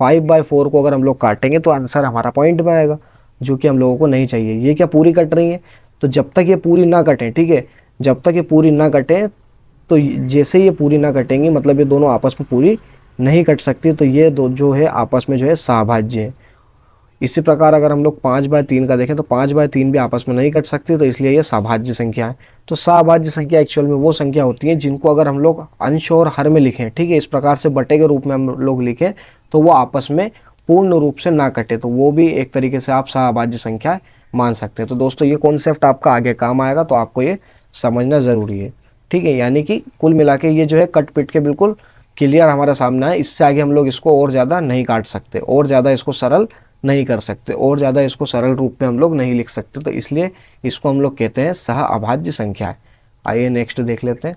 5/4 को अगर हम लोग काटेंगे तो आंसर हमारा पॉइंट में आएगा, जो कि हम लोगों को नहीं चाहिए। ये क्या पूरी कट रही है? तो जब तक ये पूरी ना कटें, ठीक है, जब तक ये पूरी ना कटें, तो जैसे ये पूरी ना कटेंगी मतलब ये दोनों आपस में पूरी नहीं कट सकती, तो ये दो जो है आपस में जो है सअभाज्य है। इसी प्रकार अगर हम लोग 5/3 का देखें तो 5/3 भी आपस में नहीं कट सकती, तो इसलिए ये सअभाज्य संख्या है। तो सअभाज्य संख्या एक्चुअल में वो संख्या होती है जिनको अगर हम लोग अंश और हर में लिखें, ठीक है, इस प्रकार से बटे के रूप में हम लोग लिखें, तो वो आपस में पूर्ण रूप से ना कटे, तो वो भी एक तरीके से आप सअभाज्य संख्या मान सकते हैं। तो दोस्तों ये कॉन्सेप्ट आपका आगे काम आएगा, तो आपको ये समझना ज़रूरी है, ठीक है। यानी कि कुल मिला के ये जो है कट पिट के बिल्कुल क्लियर हमारे सामने है। इससे आगे हम लोग इसको और ज़्यादा नहीं काट सकते, और ज़्यादा इसको सरल नहीं कर सकते, और ज़्यादा इसको सरल रूप में हम लोग नहीं लिख सकते, तो इसलिए इसको हम लोग कहते हैं सअभाज्य संख्या है। आइए नेक्स्ट देख लेते हैं।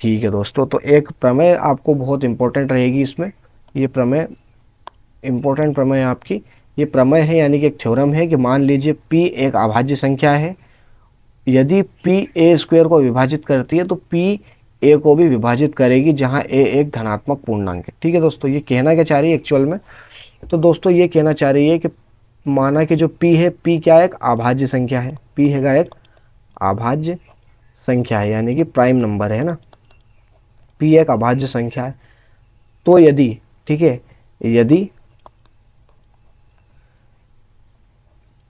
ठीक है दोस्तों, तो एक प्रमेय आपको बहुत इंपॉर्टेंट रहेगी इसमें, ये प्रमेय इंपॉर्टेंट प्रमेय है आपकी। ये प्रमेय है यानी कि एक थ्योरम है कि मान लीजिए p एक अभाज्य संख्या है, यदि p a² को विभाजित करती है तो p a को भी विभाजित करेगी, जहां a एक धनात्मक पूर्णांक है। ठीक है दोस्तों, ये कहना क्या चाह रही है एक्चुअल में? तो दोस्तों ये कहना चाह रही है कि माना कि जो p है, p क्या है? एक अभाज्य संख्या है, p है एक अभाज्य संख्या है, यानी कि प्राइम नंबर है ना, p एक अभाज्य संख्या है। तो यदि, ठीक है, यदि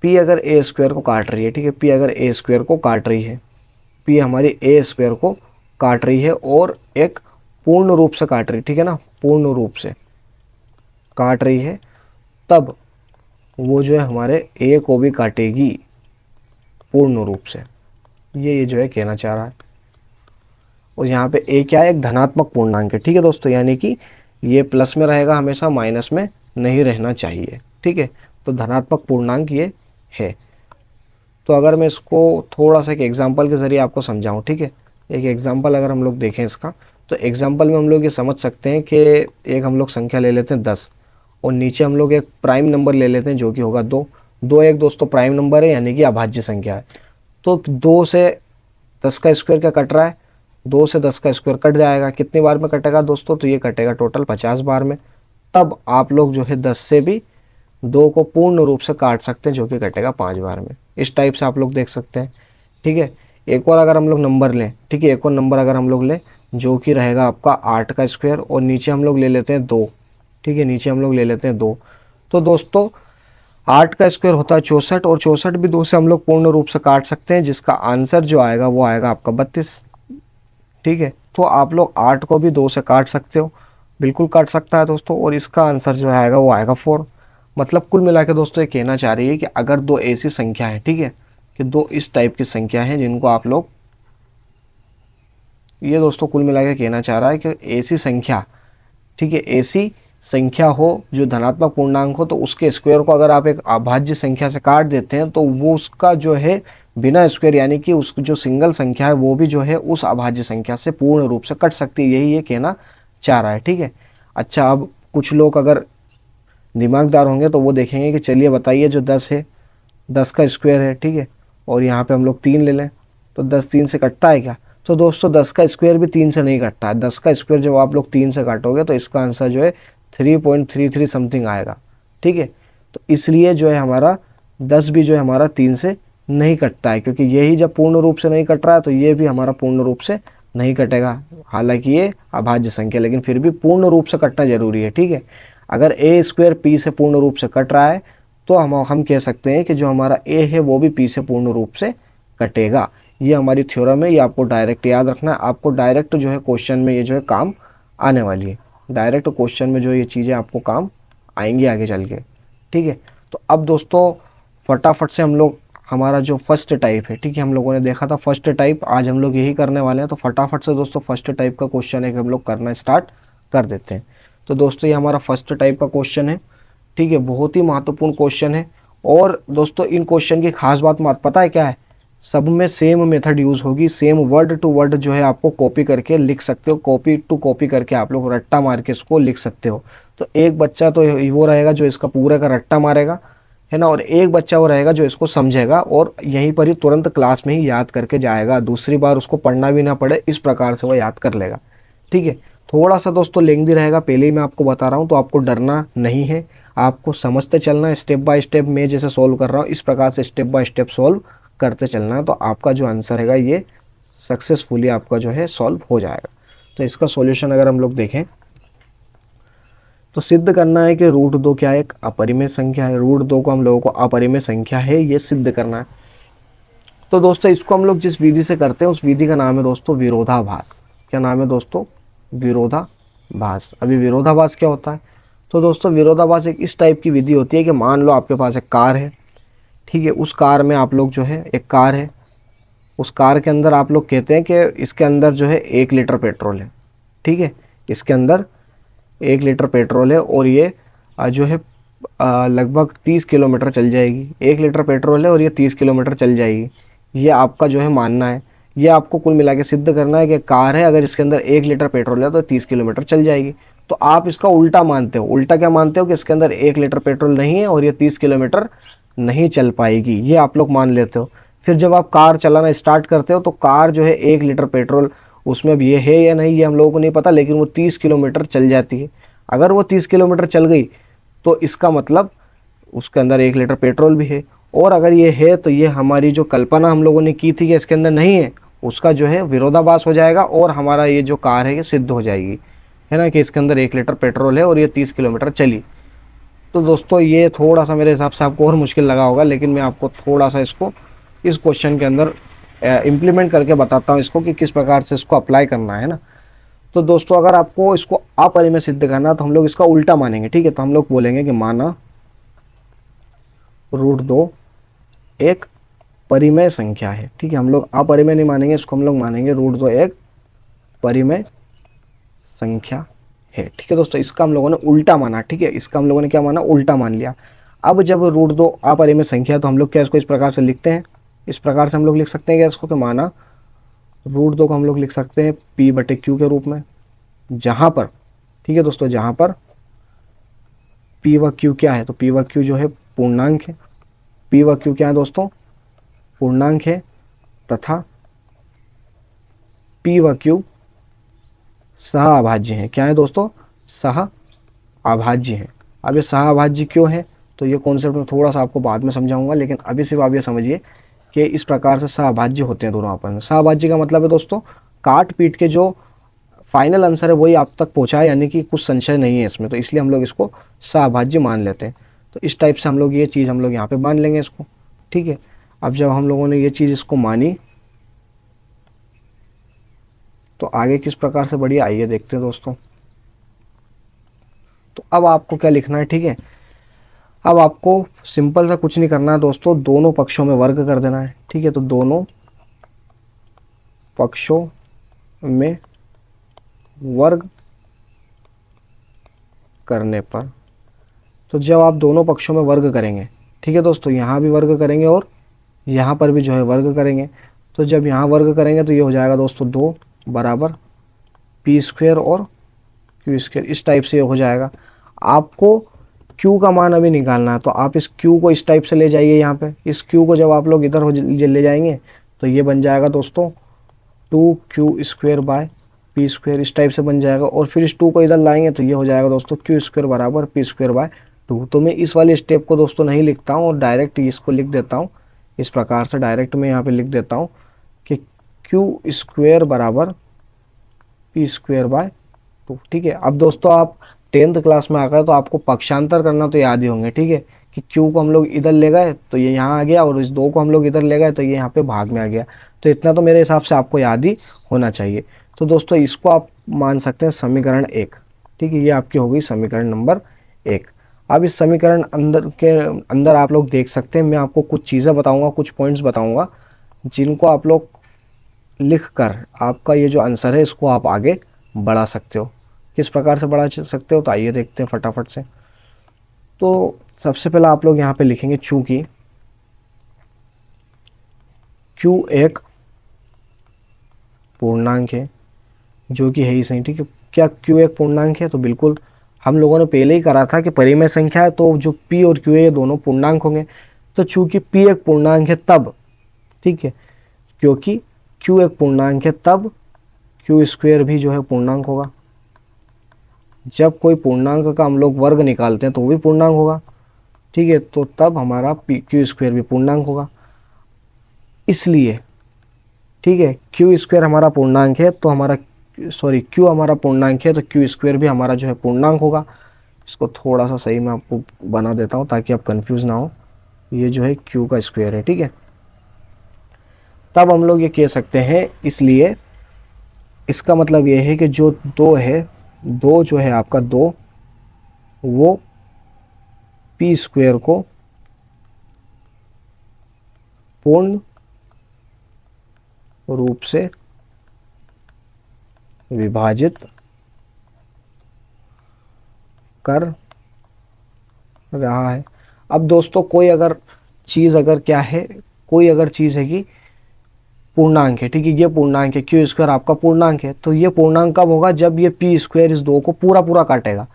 p अगर a² को काट रही है, ठीक है, p अगर a² को काट रही है, p हमारी a² को काट रही है और एक पूर्ण रूप से काट रही है, ठीक है ना, पूर्ण रूप से काट रही है, तब वो जो है हमारे a को भी काटेगी पूर्ण रूप से। ये जो है कहना चाह रहा है। और यहाँ पे a क्या है? एक धनात्मक पूर्णांक है, ठीक है दोस्तों, यानी कि ये प्लस में रहेगा हमेशा, माइनस में नहीं रहना चाहिए, ठीक है। तो धनात्मक पूर्णांक ये है। तो अगर मैं इसको थोड़ा सा एक एग्जांपल के ज़रिए आपको समझाऊं, ठीक है, एक एग्जांपल अगर हम लोग देखें इसका, तो एग्जांपल में हम लोग ये समझ सकते हैं कि एक हम लोग संख्या ले लेते हैं 10 और नीचे हम लोग एक प्राइम नंबर ले लेते हैं जो कि होगा 2। 2 एक दोस्तों प्राइम नंबर है, यानी कि अभाज्य संख्या है। तो 2 से 10 का स्क्वायर क्या कट रहा है? 2 से 10 का स्क्वायर कट जाएगा, कितनी बार में कटेगा दोस्तों? तो ये कटेगा टोटल 50 बार में। तब आप लोग जो है 10 से भी 2 को पूर्ण रूप से काट सकते हैं, जो कि कटेगा 5 बार में। इस टाइप से आप लोग देख सकते हैं, ठीक है। एक और अगर हम लोग नंबर लें, ठीक है, एक और नंबर अगर हम लोग लें जो कि रहेगा आपका 8 का स्क्वायर और नीचे हम लोग ले लेते हैं 2, ठीक है, नीचे हम लोग ले लेते हैं 2। तो दोस्तों 8 का स्क्वायर होता है 64 और 64 भी 2 से हम लोग पूर्ण रूप से काट सकते हैं, जिसका आंसर जो आएगा वो आएगा आपका 32, ठीक है। तो आप लोग 8 को भी 2 से काट सकते हो, बिल्कुल काट सकता है दोस्तों, और इसका आंसर जो आएगा वो आएगा 4। मतलब कुल मिला के दोस्तों ये कहना चाह रही है कि अगर 2 ऐसी संख्या है, ठीक है, कि 2 इस टाइप की संख्या है जिनको आप लोग, ये दोस्तों कुल मिला के कहना चाह रहा है कि ऐसी संख्या, ठीक है, ऐसी संख्या हो जो धनात्मक पूर्णांक हो, तो उसके स्क्वायर को अगर आप एक अभाज्य संख्या से काट देते हैं तो वो उसका जो है बिना स्क्वायर, यानी कि उसकी जो सिंगल संख्या है वो भी जो है उस अभाज्य संख्या से पूर्ण रूप से कट सकती है। यही ये कहना चाह रहा है, ठीक है। अच्छा, अब कुछ लोग अगर दिमागदार होंगे तो वो देखेंगे कि चलिए बताइए जो 10 है, 10 का स्क्वायर है, ठीक है, और यहाँ पे हम लोग 3 ले लें तो 10 3 से कटता है क्या? तो दोस्तों 10 का स्क्वायर भी 3 से नहीं कटता है। 10 का स्क्वायर जब आप लोग 3 से काटोगे तो इसका आंसर जो है 3.33 समथिंग आएगा, ठीक है। तो इसलिए जो है हमारा 10 भी जो है हमारा 3 से नहीं कटता है, क्योंकि यही जब पूर्ण रूप से नहीं कट रहा है तो ये भी हमारा पूर्ण रूप से नहीं कटेगा। हालांकि ये अभाज्य संख्या, लेकिन फिर भी पूर्ण रूप से कटना जरूरी है, ठीक है। अगर ए स्क्वायर पी से पूर्ण रूप से कट रहा है तो हम कह सकते हैं कि जो हमारा ए है वो भी पी से पूर्ण रूप से कटेगा। ये हमारी थ्योरम है, ये आपको डायरेक्ट याद रखना है। आपको डायरेक्ट जो है क्वेश्चन में ये जो है काम आने वाली है। डायरेक्ट क्वेश्चन में जो ये चीज़ें आपको काम आएंगी आगे चल के, ठीक है। तो अब दोस्तों फटाफट से हम लोग हमारा जो फर्स्ट टाइप है, ठीक है, हम लोगों ने देखा था फर्स्ट टाइप, आज हम लोग यही करने वाले हैं। तो फटाफट से दोस्तों फर्स्ट टाइप का क्वेश्चन है कि हम लोग करना स्टार्ट कर देते हैं। तो दोस्तों ये हमारा फर्स्ट टाइप का क्वेश्चन है, ठीक है, बहुत ही महत्वपूर्ण क्वेश्चन है। और दोस्तों इन क्वेश्चन की खास बात पता है क्या है? सब में सेम मेथड यूज़ होगी, सेम वर्ड टू वर्ड जो है आपको कॉपी करके लिख सकते हो, कॉपी टू कॉपी करके आप लोग रट्टा मार के इसको लिख सकते हो। तो एक बच्चा तो वो रहेगा जो इसका पूरा का रट्टा मारेगा, है ना, और एक बच्चा वो रहेगा जो इसको समझेगा और यहीं पर ही तुरंत क्लास में ही याद करके जाएगा, दूसरी बार उसको पढ़ना भी ना पड़े, इस प्रकार से वो याद कर लेगा, ठीक है। थोड़ा सा दोस्तों लेंथी रहेगा, पहले ही मैं आपको बता रहा हूँ, तो आपको डरना नहीं है, आपको समझते चलना है, स्टेप बाय स्टेप मैं जैसे सॉल्व कर रहा हूँ इस प्रकार से स्टेप बाय स्टेप सॉल्व करते चलना है। तो आपका जो आंसर हैगा ये सक्सेसफुली आपका जो है सॉल्व हो जाएगा। तो इसका सॉल्यूशन अगर हम लोग देखें तो सिद्ध करना है कि रूट 2 क्या है? एक अपरिमेय संख्या है। रूट 2 को हम लोगों को अपरिमेय संख्या है ये सिद्ध करना है। तो दोस्तों इसको हम लोग जिस विधि से करते हैं उस विधि का नाम है दोस्तों विरोधाभास। क्या नाम है दोस्तों? विरोधाभास। अभी विरोधाभास क्या होता है? तो दोस्तों विरोधाभास एक इस टाइप की विधि होती है कि मान लो आपके पास एक कार है, ठीक है, उस कार में आप लोग जो है, एक कार है, उस कार के अंदर आप लोग कहते हैं कि इसके अंदर जो है 1 लीटर पेट्रोल है, ठीक है, इसके अंदर 1 लीटर पेट्रोल है और ये जो है लगभग 30 किलोमीटर चल जाएगी। 1 लीटर पेट्रोल है और ये 30 किलोमीटर चल जाएगी, ये आपका जो है मानना है। ये आपको कुल मिला के सिद्ध करना है कि कार है, अगर इसके अंदर 1 लीटर पेट्रोल है तो 30 किलोमीटर चल जाएगी। तो आप इसका उल्टा मानते हो। उल्टा क्या मानते हो? कि इसके अंदर 1 लीटर पेट्रोल नहीं है और ये 30 किलोमीटर नहीं चल पाएगी, ये आप लोग मान लेते हो। फिर जब आप कार चलाना स्टार्ट करते हो तो कार जो है 1 लीटर पेट्रोल उसमें अब ये है या नहीं ये हम लोगों को नहीं पता, लेकिन वो 30 किलोमीटर चल जाती है। अगर वो 30 किलोमीटर चल गई तो इसका मतलब उसके अंदर 1 लीटर पेट्रोल भी है। और अगर ये है तो ये हमारी जो कल्पना हम लोगों ने की थी कि इसके अंदर नहीं है, उसका जो है विरोधाभास हो जाएगा और हमारा ये जो कार है ये सिद्ध हो जाएगी, है ना, कि इसके अंदर 1 लीटर पेट्रोल है और ये 30 किलोमीटर चली। तो दोस्तों ये थोड़ा सा मेरे हिसाब से आपको और मुश्किल लगा होगा, लेकिन मैं आपको थोड़ा सा इसको इस क्वेश्चन के अंदर इम्प्लीमेंट करके बताता हूँ इसको कि किस प्रकार से इसको अप्लाई करना है ना। तो दोस्तों अगर आपको इसको अपरिमेय सिद्ध करना है तो हम लोग इसका उल्टा मानेंगे, ठीक है। तो हम लोग बोलेंगे कि माना रूट 2 एक परिमेय संख्या है, ठीक है। हम लोग अपरिमेय नहीं मानेंगे इसको, हम लोग मानेंगे रूट 2 एक परिमेय संख्या है, ठीक है दोस्तों। इसका हम लोगों ने उल्टा माना, ठीक है, इसका हम लोगों ने क्या माना? उल्टा मान लिया। अब जब रूट 2 अपरिमेय संख्या तो हम लोग क्या इसको इस प्रकार से लिखते हैं, इस प्रकार से हम लोग लिख सकते हैं क्या इसको? कि माना रूट 2 को हम लोग लिख सकते हैं p/q के रूप में, जहाँ पर, ठीक है दोस्तों, जहाँ पर p व q क्या है? तो p व q जो है पूर्णांक है। p व q क्या है दोस्तों? पूर्णांक है तथा p व q सह अभाज्य है। क्या है दोस्तों? सह अभाज्य है। अब ये सह अभाज्य क्यों है तो ये कॉन्सेप्ट में थोड़ा सा आपको बाद में समझाऊंगा, लेकिन अभी सिर्फ आप ये समझिए कि इस प्रकार से सह अभाज्य होते हैं दोनों आपस में। सह अभाज्य का मतलब है दोस्तों काट पीट के जो फाइनल आंसर है वही आप तक पहुंचा है, यानी कि कुछ संशय नहीं है इसमें, तो इसलिए हम लोग इसको सहअभाज्य मान लेते हैं। तो इस टाइप से हम लोग ये चीज़ हम लोग यहाँ पे मान लेंगे इसको, ठीक है। अब जब हम लोगों ने ये चीज़ इसको मानी तो आगे किस प्रकार से बढ़िया आइए देखते हैं दोस्तों। तो अब आपको क्या लिखना है, ठीक है, अब आपको सिंपल सा कुछ नहीं करना है दोस्तों, दोनों पक्षों में वर्ग कर देना है, ठीक है। तो दोनों पक्षों में वर्ग करने पर, तो जब आप दोनों पक्षों में वर्ग करेंगे, ठीक है दोस्तों, यहाँ भी वर्ग करेंगे और यहाँ पर भी जो है वर्ग करेंगे, तो जब यहाँ वर्ग करेंगे तो ये हो जाएगा दोस्तों 2 बराबर p² और q², इस टाइप से हो जाएगा। आपको Q का मान अभी निकालना है, तो आप इस Q को इस टाइप से ले जाइए यहाँ पे। इस Q को जब आप लोग इधर ले जाएंगे तो ये बन जाएगा दोस्तों 2Q² बाय P², इस टाइप से बन जाएगा। और फिर इस 2 को इधर लाएंगे तो ये हो जाएगा दोस्तों Q² बराबर P² बाय 2। तो मैं इस वाले स्टेप को दोस्तों नहीं लिखता हूँ और डायरेक्ट इसको लिख देता हूँ इस प्रकार से। डायरेक्ट मैं यहाँ पे लिख देता हूँ कि Q² बराबर P² बाय 2। ठीक है, अब दोस्तों आप 10th क्लास में आ गए तो आपको पक्षांतर करना तो याद ही होंगे। ठीक है, कि Q को हम लोग इधर ले गए तो ये यहाँ आ गया, और इस 2 को हम लोग इधर ले गए तो ये यहाँ पे भाग में आ गया। तो इतना तो मेरे हिसाब से आपको याद ही होना चाहिए। तो दोस्तों इसको आप मान सकते हैं समीकरण 1। ठीक है, ये आपकी हो गई समीकरण नंबर 1। अब इस समीकरण अंदर आप लोग देख सकते हैं, मैं आपको कुछ चीज़ें बताऊंगा, कुछ पॉइंट्स बताऊंगा, जिनको आप लोग लिख कर आपका ये जो आंसर है इसको आप आगे बढ़ा सकते हो। किस प्रकार से बढ़ा सकते हो, तो आइए देखते हैं फटाफट से। तो सबसे पहले आप लोग यहाँ पे लिखेंगे चूंकि Q एक पूर्णांक है, जो कि है ही सही। ठीक है, क्या Q एक पूर्णांक है? तो बिल्कुल, हम लोगों ने पहले ही करा था कि परिमेय संख्या है तो जो P और Q है ये दोनों पूर्णांक होंगे। तो चूंकि P एक पूर्णांक है तब, ठीक है, क्योंकि Q एक पूर्णांक है तब Q² भी जो है पूर्णांक होगा। जब कोई पूर्णांक का हम लोग वर्ग निकालते हैं तो वो भी पूर्णांक होगा। ठीक है, तो तब हमारा Q² भी पूर्णांक होगा। इसलिए ठीक है, Q² हमारा पूर्णांक है तो हमारा Q हमारा पूर्णांक है तो Q² भी हमारा जो है पूर्णांक होगा। इसको थोड़ा सा सही मैं आपको बना देता हूँ ताकि आप कंफ्यूज ना हो। ये जो है Q का स्क्वायर है। ठीक है, तब हम लोग ये कह सकते हैं, इसलिए इसका मतलब ये है कि जो 2 है, 2 जो है आपका 2, वो P² को पूर्ण रूप से विभाजित कर रहा है। अब दोस्तों कोई अगर चीज़ अगर क्या है, कोई अगर चीज़ है कि पूर्णांक है, ठीक है, ये पूर्णांक है, Q² आपका पूर्णांक है, तो ये पूर्णांक कब होगा? जब ये P² इस 2 को पूरा पूरा काटेगा।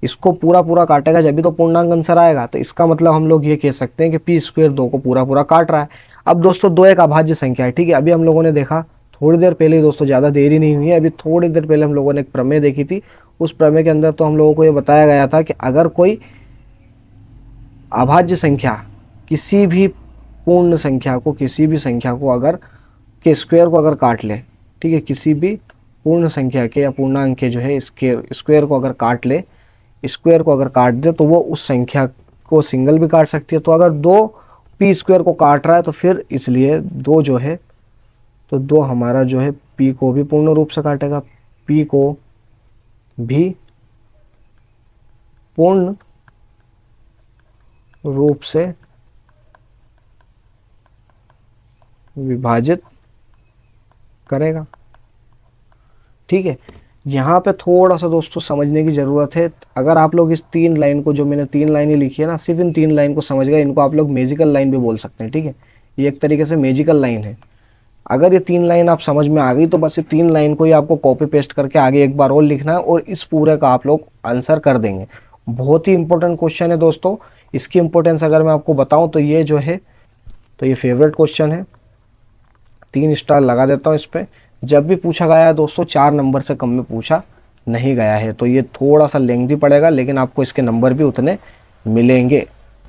इसको पूरा पूरा काटेगा जब भी तो पूर्णांक आंसर आएगा। तो इसका मतलब हम लोग ये कह सकते हैं कि P² 2 को पूरा पूरा काट रहा है। अब दोस्तों 2 एक अभाज्य संख्या है। ठीक है, अभी हम लोगों ने देखा थोड़ी देर पहले, दोस्तों ज़्यादा देरी नहीं हुई है, अभी थोड़ी देर पहले हम लोगों ने एक प्रमेय देखी थी। उस प्रमेय के अंदर तो हम लोगों को ये बताया गया था कि अगर कोई अभाज्य संख्या किसी भी पूर्ण संख्या को, किसी भी संख्या को अगर के स्क्वायर को अगर काट ले, ठीक है, किसी भी पूर्ण संख्या के या पूर्णांक के जो है स्क्वायर को अगर काट ले, स्क्वायर को अगर काट दे, तो वो उस संख्या को सिंगल भी काट सकती है। तो अगर 2 P² को काट रहा है तो फिर इसलिए 2 जो है, तो 2 हमारा जो है P को भी पूर्ण रूप से काटेगा, P को भी पूर्ण रूप से विभाजित करेगा। ठीक है, यहाँ पे थोड़ा सा दोस्तों समझने की ज़रूरत है। अगर आप लोग इस 3 लाइन को, जो मैंने 3 लाइनें लिखी है ना, सिर्फ इन 3 लाइन को समझ गए, इनको आप लोग मैजिकल लाइन भी बोल सकते हैं। ठीक है, ये एक तरीके से मैजिकल लाइन है। अगर ये 3 लाइन आप समझ में आ गई तो बस ये 3 लाइन को ही आपको कॉपी पेस्ट करके आगे एक बार और लिखना है और इस पूरे का आप लोग आंसर कर देंगे। बहुत ही इंपॉर्टेंट क्वेश्चन है दोस्तों। इसकी इंपॉर्टेंस अगर मैं आपको बताऊं तो ये जो है, तो ये फेवरेट क्वेश्चन है, 3 स्टार लगा देता हूँ इस पर। जब भी पूछा गया है दोस्तों 4 नंबर से कम में पूछा नहीं गया है, तो ये थोड़ा सा लेंथी पड़ेगा, लेकिन आपको इसके नंबर भी उतने मिलेंगे।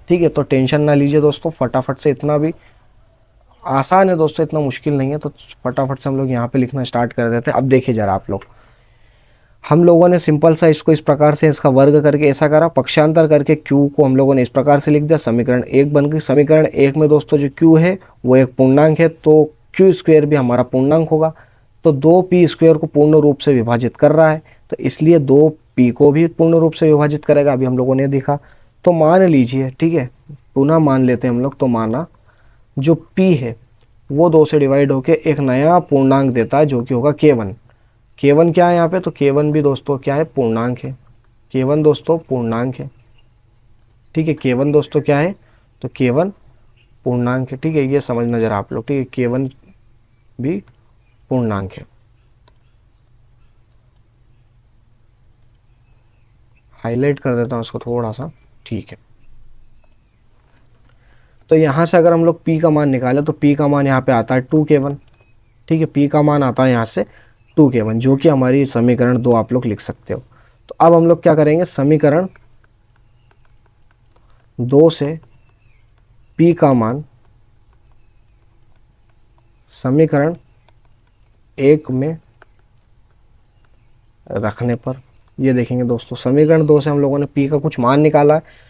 ठीक है, तो टेंशन ना लीजिए दोस्तों, फटाफट से, इतना भी आसान है दोस्तों, इतना मुश्किल नहीं है। तो फटाफट से हम लोग यहाँ पे लिखना स्टार्ट कर देते हैं। अब देखिए ज़रा आप लोग, हम लोगों ने सिंपल सा इसको इस प्रकार से इसका वर्ग करके ऐसा करा, पक्षांतर करके Q को हम लोगों ने इस प्रकार से लिख दिया, समीकरण 1 बन गई। समीकरण 1 में दोस्तों जो Q है वो एक पूर्णांक है, तो Q² भी हमारा पूर्णांक होगा। तो 2P² को पूर्ण रूप से विभाजित कर रहा है, तो इसलिए 2P को भी पूर्ण रूप से विभाजित करेगा। अभी हम लोगों ने देखा। तो मान लीजिए, ठीक है, पुनः मान लेते हैं हम लोग। तो माना जो P है वो 2 से डिवाइड होकर एक नया पूर्णांक देता है जो कि होगा K1। K1 क्या है यहाँ पे? तो K1 भी दोस्तों क्या है? पूर्णांक है। K1 दोस्तों पूर्णांक है। ठीक है, K1 दोस्तों क्या है? तो K1 पूर्णांक है। ठीक है, ये समझना जरा आप लोग। ठीक है, K1 भी पूर्णांक है। हाईलाइट कर देता हूँ इसको थोड़ा सा। ठीक है, तो यहाँ से अगर हम लोग p का मान निकालें तो p का मान यहाँ पे आता है 2k1। ठीक है, p का मान आता है यहाँ से 2k1, जो कि हमारी समीकरण 2 आप लोग लिख सकते हो। तो अब हम लोग क्या करेंगे, समीकरण 2 से p का मान समीकरण 1 में रखने पर ये देखेंगे दोस्तों, समीकरण 2 से हम लोगों ने p का कुछ मान निकाला है।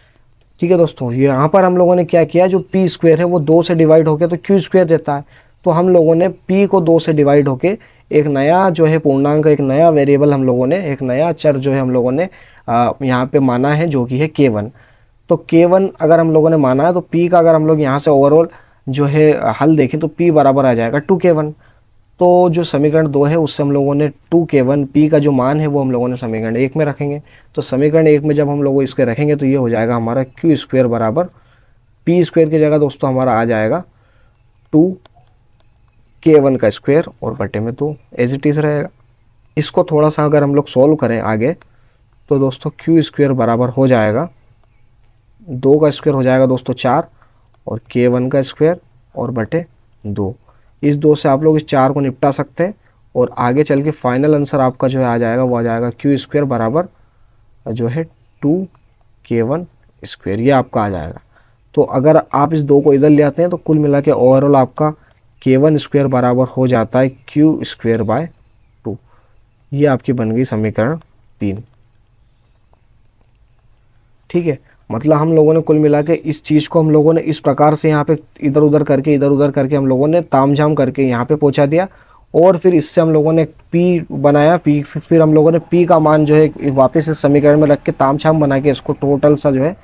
ठीक है दोस्तों, यहाँ पर हम लोगों ने क्या किया, जो पी स्क्वायर है वो 2 से डिवाइड होके तो क्यू स्क्वायर देता है, तो हम लोगों ने p को 2 से डिवाइड होके एक नया जो है पूर्णांक, एक नया वेरिएबल हम लोगों ने, एक नया चर जो है हम लोगों ने यहाँ पे माना है, जो कि है k1। तो k1 अगर हम लोगों ने माना है तो p का अगर हम लोग यहाँ से ओवरऑल जो है हल देखें तो p बराबर आ जाएगा 2k1। तो जो समीकरण 2 है उससे हम लोगों ने 2k1 p का जो मान है वो हम लोगों ने समीकरण 1 में रखेंगे। तो समीकरण 1 में जब हम लोग इसके रखेंगे तो ये हो जाएगा हमारा क्यू स्क्वायर बराबर p स्क्वायर की जगह दोस्तों हमारा आ जाएगा 2k1 का स्क्वायर और बटे में 2 एज इट इज़ रहेगा। इसको थोड़ा सा अगर हम लोग सॉल्व करें आगे तो दोस्तों क्यू स्क्वायर बराबर हो जाएगा 2 का स्क्वायर हो जाएगा दोस्तों 4 और k1 का स्क्वायर और बटे 2। इस 2 से आप लोग इस 4 को निपटा सकते हैं और आगे चल के फाइनल आंसर आपका जो है आ जाएगा, वो आ जाएगा क्यू स्क्वायर बराबर जो है 2k1 स्क्वायर, ये आपका आ जाएगा। तो अगर आप इस 2 को इधर ले आते हैं तो कुल मिला के ओवरऑल आपका k1 स्क्वायर बराबर हो जाता है क्यू स्क्वायर बाय 2। ये आपकी बन गई समीकरण 3। ठीक है, मतलब हम लोगों ने कुल मिला के इस चीज़ को हम लोगों ने इस प्रकार से यहाँ पे इधर उधर करके हम लोगों ने तामझाम करके यहाँ पे पहुँचा दिया, और फिर इससे हम लोगों ने p बनाया, p फिर हम लोगों ने p का मान जो है वापस इस समीकरण में रख के तामझाम बना के इसको टोटल सा जो है,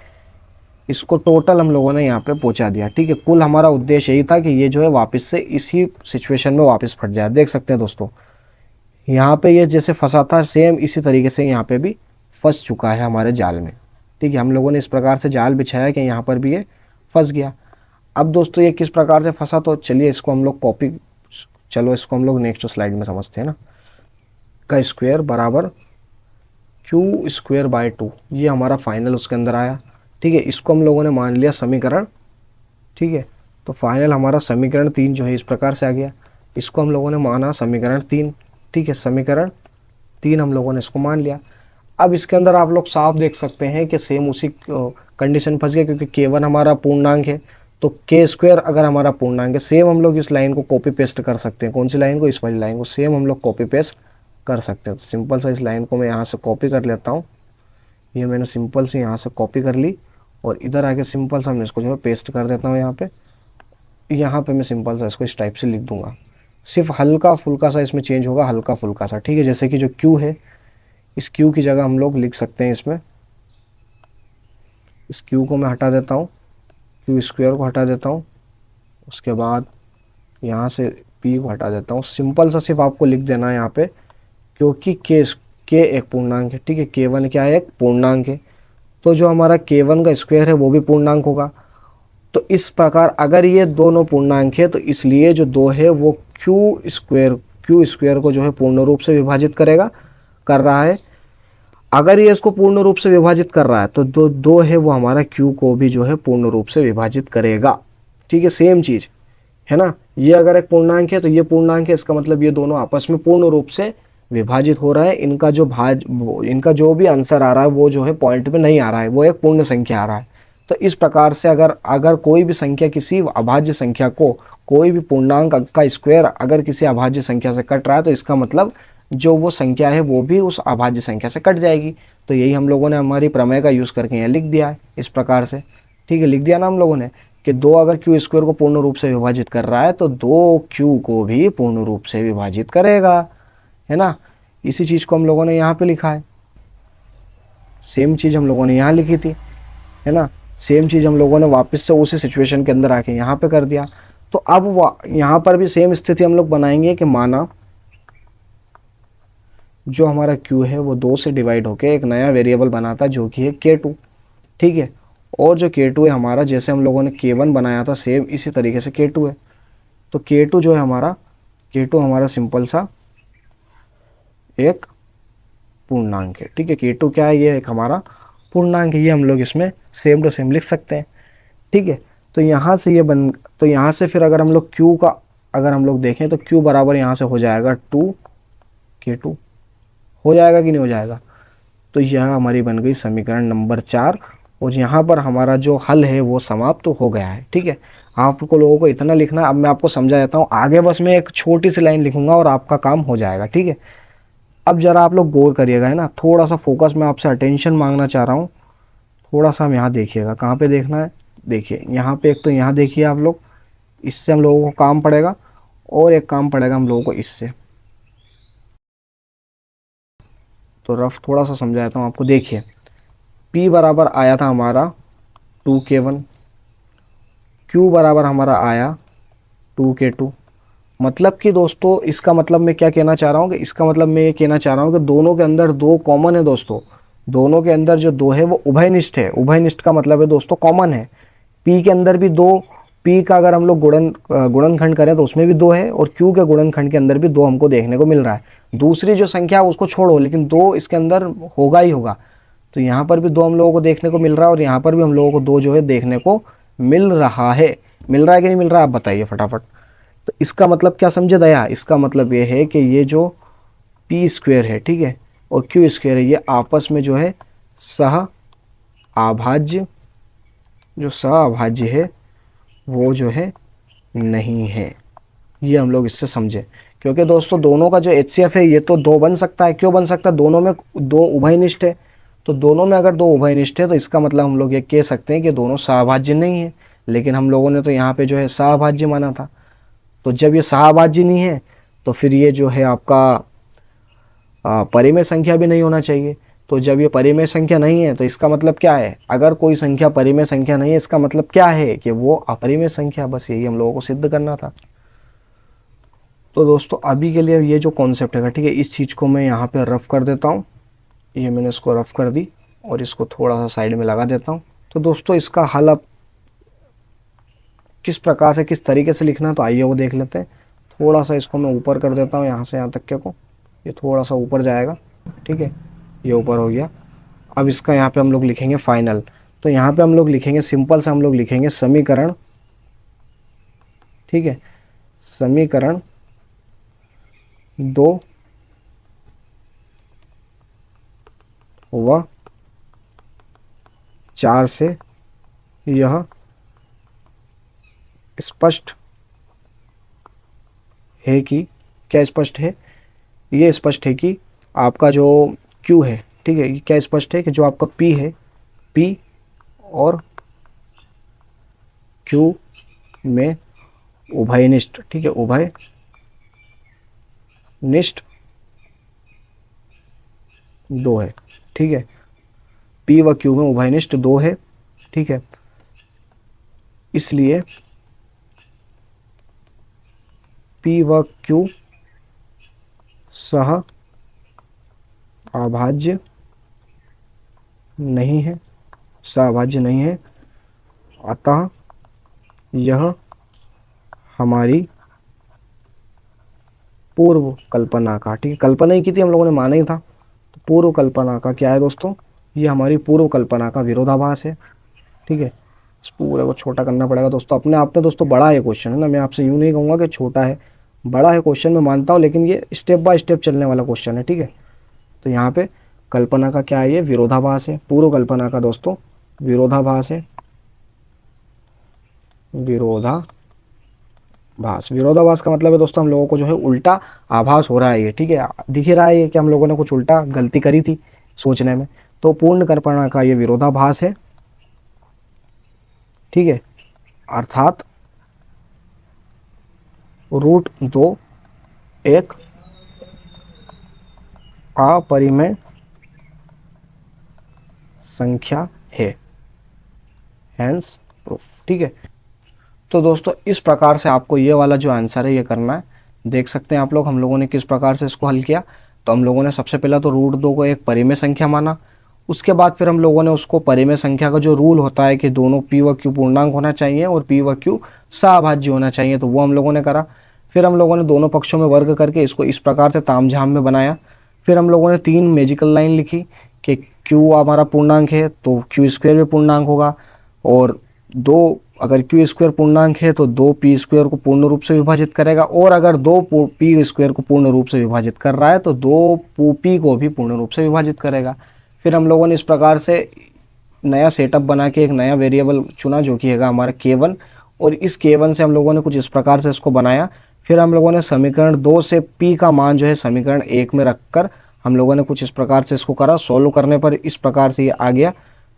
इसको टोटल हम लोगों ने यहाँ पे पहुँचा दिया। ठीक है, कुल हमारा उद्देश्य यही था कि ये जो है वापस से इसी सिचुएशन में वापस फट जाए। देख सकते हैं दोस्तों, यहाँ पे ये जैसे फंसा था सेम इसी तरीके से यहाँ पे भी फंस चुका है हमारे जाल में। ठीक है, हम लोगों ने इस प्रकार से जाल बिछाया कि यहाँ पर भी ये फंस गया। अब दोस्तों ये किस प्रकार से फंसा, तो चलिए इसको हम लोग चलो इसको हम लोग नेक्स्ट स्लाइड में समझते हैं ना। का स्क्वायर बराबर क्यू स्क्वायर बाय 2, ये हमारा फाइनल उसके अंदर आया। ठीक है, इसको हम लोगों ने मान लिया समीकरण। ठीक है, तो फाइनल हमारा समीकरण 3 जो है इस प्रकार से आ गया। इसको हम लोगों ने माना समीकरण 3। ठीक है, समीकरण 3 हम लोगों ने इसको मान लिया। अब इसके अंदर आप लोग साफ देख सकते हैं कि सेम उसी कंडीशन फंस गया, क्योंकि k1 हमारा पूर्णांक है तो k स्क्वायर अगर हमारा पूर्णांक है, सेम हम लोग इस लाइन को कॉपी पेस्ट कर सकते हैं। कौन सी लाइन को, इस वाली लाइन को सेम हम लोग कॉपी पेस्ट कर सकते हैं। तो सिंपल सा इस लाइन को मैं यहाँ से कॉपी कर लेता हूँ, ये मैंने सिंपल से यहाँ से कॉपी कर ली और इधर आके सिंपल सा मैं इसको जो है पेस्ट कर देता हूँ। यहाँ पे मैं सिंपल सा इसको इस टाइप से लिख दूंगा, सिर्फ हल्का फुल्का सा इसमें चेंज होगा, हल्का फुल्का सा। ठीक है, जैसे कि जो Q है, इस Q की जगह हम लोग लिख सकते हैं इसमें, इस Q को मैं हटा देता हूँ, Q स्क्वायर को हटा देता हूँ, उसके बाद यहाँ से P को हटा देता हूँ। सिंपल सा सिर्फ आपको लिख देना है यहाँ पे, क्योंकि K एक पूर्णांक है। ठीक है, K1 क्या है, एक पूर्णांक है, तो जो हमारा K1 का स्क्वायर है वो भी पूर्णांक होगा। तो इस प्रकार अगर ये दोनों पूर्णांक है तो इसलिए जो 2 है वो क्यू स्क्वायर को जो है पूर्ण रूप से विभाजित कर रहा है। अगर ये इसको पूर्ण रूप से विभाजित कर रहा है तो जो 2 है वो हमारा Q को भी जो है पूर्ण रूप से विभाजित करेगा। ठीक है, सेम चीज़ है ना, ये अगर एक पूर्णांक है तो ये पूर्णांक है, इसका मतलब ये दोनों आपस में पूर्ण रूप से विभाजित हो रहा है। इनका जो भी आंसर आ रहा है वो जो है पॉइंट में नहीं आ रहा है, वो एक पूर्ण संख्या आ रहा है। तो इस प्रकार से अगर कोई भी संख्या किसी अभाज्य संख्या को, कोई भी पूर्णांक का स्क्वायर अगर किसी अभाज्य संख्या से कट रहा है तो इसका मतलब जो वो संख्या है वो भी उस अभाज्य संख्या से कट जाएगी। तो यही हम लोगों ने हमारी प्रमेय का यूज़ करके यहाँ लिख दिया है इस प्रकार से। ठीक है, लिख दिया ना हम लोगों ने कि 2 अगर क्यू स्क्वायर को पूर्ण रूप से विभाजित कर रहा है तो 2Q को भी पूर्ण रूप से विभाजित करेगा, है ना। इसी चीज़ को हम लोगों ने यहाँ पे लिखा है, सेम चीज़ हम लोगों ने यहाँ लिखी थी, है ना। सेम चीज़ हम लोगों ने वापस से उसी सिचुएशन के अंदर आके यहाँ पे कर दिया। तो अब यहाँ पर भी सेम स्थिति हम लोग बनाएंगे कि माना जो हमारा Q है वो 2 से डिवाइड होके एक नया वेरिएबल बनाता जो कि है K2। ठीक है, और जो K2 है हमारा, जैसे हम लोगों ने K1 बनाया था सेम इसी तरीके से K2 है। तो K2 जो है K2 हमारा सिंपल सा एक पूर्णांक है। ठीक है, K2 क्या है, ये एक हमारा पूर्णांक है, ये हम लोग इसमें सेम टू सेम लिख सकते हैं। ठीक है, तो यहाँ से ये बन, तो यहाँ से फिर अगर हम लोग Q का अगर हम लोग देखें तो Q बराबर यहाँ से हो जाएगा 2K2, हो जाएगा कि नहीं हो जाएगा। तो यह हमारी बन गई समीकरण नंबर 4, और यहाँ पर हमारा जो हल है वो समाप्त तो हो गया है। ठीक है, आपको लोगों को इतना लिखना है। अब मैं आपको समझा देता हूँ, आगे बस मैं एक छोटी सी लाइन लिखूंगा और आपका काम हो जाएगा। ठीक है, अब जरा आप लोग गौर करिएगा, है ना, थोड़ा सा फोकस, मैं आपसे अटेंशन मांगना चाह रहा हूँ। थोड़ा सा हम यहाँ देखिएगा, कहाँ पे देखना है, देखिए यहाँ पे, एक तो यहाँ देखिए आप लोग, इससे हम लोगों को काम पड़ेगा, और एक काम पड़ेगा हम लोगों को इससे। तो रफ थोड़ा सा समझाता हूँ आपको। देखिए P बराबर आया था हमारा 2K1, Q बराबर हमारा आया 2K2। मतलब कि दोस्तों इसका मतलब मैं क्या कहना चाह रहा हूँ, कि इसका मतलब मैं ये कहना चाह रहा हूँ कि दोनों के अंदर दो कॉमन है दोस्तों। दोनों के अंदर जो दो है वो उभयनिष्ठ है। उभयनिष्ठ का मतलब है दोस्तों कॉमन है। P के अंदर भी दो, P का अगर हम लोग गुणनखंड करें तो उसमें भी दो है, और Q के गुणनखंड के अंदर भी दो हमको देखने को मिल रहा है। दूसरी जो संख्या उसको छोड़ो, लेकिन दो इसके अंदर होगा ही होगा। तो यहाँ पर भी दो हम लोगों को देखने को मिल रहा है, और यहाँ पर भी हम लोगों को दो जो है देखने को मिल रहा है। मिल रहा है कि नहीं मिल रहा है, आप बताइए फटाफट। तो इसका मतलब क्या समझे दया, इसका मतलब ये है कि ये जो पी स्क्वेयर है, ठीक है, और क्यू स्क्वेयर है, ये आपस में जो है सह अभाज्य, जो सह अभाज्य है वो जो है नहीं है। ये हम लोग इससे समझे, क्योंकि दोस्तों दोनों का जो HCF है ये तो दो बन सकता है। क्यों बन सकता है, दोनों में दो उभयनिष्ठ है। तो दोनों में अगर दो उभयनिष्ठ है तो इसका मतलब हम लोग ये कह सकते हैं कि दोनों सहभाज्य नहीं है। लेकिन हम लोगों ने तो यहाँ पे जो है सहभाज्य माना था। तो जब ये सहभाज्य नहीं है तो फिर ये जो है आपका परिमेय संख्या भी नहीं होना चाहिए। तो जब ये परिमेय संख्या नहीं है तो इसका मतलब क्या है, अगर कोई संख्या परिमेय संख्या नहीं है इसका मतलब क्या है कि वो अपरिमेय संख्या। बस यही हम लोगों को सिद्ध करना था। तो दोस्तों अभी के लिए ये जो कॉन्सेप्ट है, ठीक है, इस चीज़ को मैं यहाँ पे रफ कर देता हूँ। ये मैंने इसको रफ कर दी और इसको थोड़ा सा साइड में लगा देता हूँ। तो दोस्तों इसका हल अब किस प्रकार से, किस तरीके से लिखना है, तो आइए वो देख लेते हैं। थोड़ा सा इसको मैं ऊपर कर देता हूँ, यहाँ से यहाँ तक के को, ये थोड़ा सा ऊपर जाएगा। ठीक है, ये ऊपर हो गया। अब इसका यहाँ पे हम लोग लिखेंगे फाइनल। तो यहाँ पे हम लोग लिखेंगे सिंपल से, हम लोग लिखेंगे समीकरण, ठीक है, समीकरण 2 व 4 से यह स्पष्ट है कि, क्या स्पष्ट है, ये स्पष्ट है कि आपका जो Q है, ठीक है, ये क्या स्पष्ट है कि जो आपका P है, P और Q में उभयनिष्ठ, ठीक है, उभयनिष्ठ दो है। ठीक है, P व Q में उभयनिष्ठ दो है। ठीक है, इसलिए P व Q सह अभाज्य नहीं है, सहभाज्य नहीं है। अतः यह हमारी पूर्व कल्पना का, ठीक है, कल्पना ही की थी हम लोगों ने, माना ही था। तो पूर्व कल्पना का क्या है दोस्तों, ये हमारी पूर्व कल्पना का विरोधाभास है। ठीक है, इस पूरे को छोटा करना पड़ेगा दोस्तों। अपने आप में दोस्तों बड़ा है क्वेश्चन, है ना, मैं आपसे यूँ नहीं कहूँगा कि छोटा है, बड़ा है क्वेश्चन, मैं मानता हूँ, लेकिन ये स्टेप बाय स्टेप चलने वाला क्वेश्चन है। ठीक है, तो यहाँ पे कल्पना का क्या है, ये विरोधाभास है। पूर्व कल्पना का दोस्तों विरोधाभास है, विरोधाभास। विरोधाभास का मतलब है दोस्तों हम लोगों को जो है उल्टा आभास हो रहा है ये। ठीक है, दिख ही रहा है ये कि हम लोगों ने कुछ उल्टा गलती करी थी सोचने में। तो पूर्ण कल्पना का ये विरोधाभास है। ठीक है, अर्थात √2 एक अपरिमेय संख्या है, हैंस प्रूफ। ठीक है, तो दोस्तों इस प्रकार से आपको ये वाला जो आंसर है ये करना है। देख सकते हैं आप लोग हम लोगों ने किस प्रकार से इसको हल किया। तो हम लोगों ने सबसे पहला तो √2 को एक परिमेय संख्या माना। उसके बाद फिर हम लोगों ने उसको परिमेय संख्या का जो रूल होता है कि दोनों P व Q पूर्णांक होना चाहिए और P व Q सहभाज्य होना चाहिए, तो वो हम लोगों ने करा। फिर हम लोगों ने दोनों पक्षों में वर्ग करके इसको इस प्रकार से तामझाम में बनाया। फिर हम लोगों ने 3 मैजिकल लाइन लिखी कि क्यू हमारा पूर्णांक है तो क्यू स्क्वायर भी पूर्णांक होगा, और दो अगर क्यू स्क्वायर पूर्णांक है तो दो पी स्क्वायर को पूर्ण रूप से विभाजित करेगा, और अगर दो पी स्क्वायर को पूर्ण रूप से विभाजित कर रहा है तो दो पी को भी पूर्ण रूप से विभाजित करेगा। फिर हम लोगों ने इस प्रकार से नया सेटअप बना के एक नया वेरिएबल चुना जो कि है हमारा k1, और इस k1 से हम लोगों ने कुछ इस प्रकार से इसको बनाया। फिर हम लोगों ने समीकरण 2 से p का मान जो है समीकरण 1 में रखकर हम लोगों ने कुछ इस प्रकार से इसको करा। सॉल्व करने पर इस प्रकार से ये आ गया।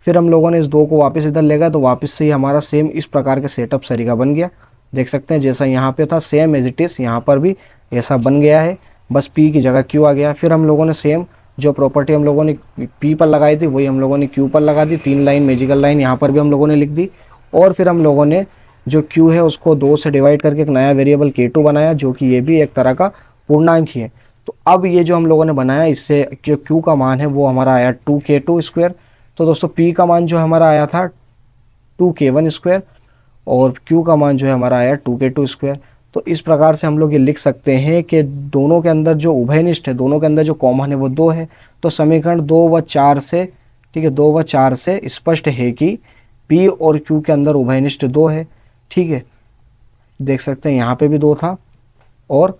फिर हम लोगों ने इस 2 को वापस इधर ले गए तो वापस से ही हमारा सेम इस प्रकार के सेटअप सरीका बन गया। देख सकते हैं जैसा यहाँ पे था सेम एज इट इज़ यहाँ पर भी ऐसा बन गया है, बस p की जगह q आ गया। फिर हम लोगों ने सेम जो प्रॉपर्टी हम लोगों ने p पर लगाई थी वही हम लोगों ने q पर लगा दी। 3 लाइन मैजिकल लाइन यहाँ पर भी हम लोगों ने लिख दी, और फिर हम लोगों ने जो q है उसको 2 से डिवाइड करके एक नया वेरिएबल k2 बनाया जो कि ये भी एक तरह का पूर्णांक ही है। तो अब ये जो हम लोगों ने बनाया इससे जो q का मान है वो हमारा आया 2k2 स्क्वायर। तो दोस्तों p का मान जो हमारा आया था 2k1 स्क्वायर, और q का मान जो है हमारा आया 2k2 स्क्वायर। तो इस प्रकार से हम लोग ये लिख सकते हैं कि दोनों के अंदर जो उभयनिष्ठ है, दोनों के अंदर जो कॉमन है वो 2 है। तो समीकरण 2 व 4 से, ठीक है, 2 व 4 से स्पष्ट है कि p और q के अंदर उभयनिष्ठ 2 है। ठीक है, देख सकते हैं यहाँ पे भी 2 था और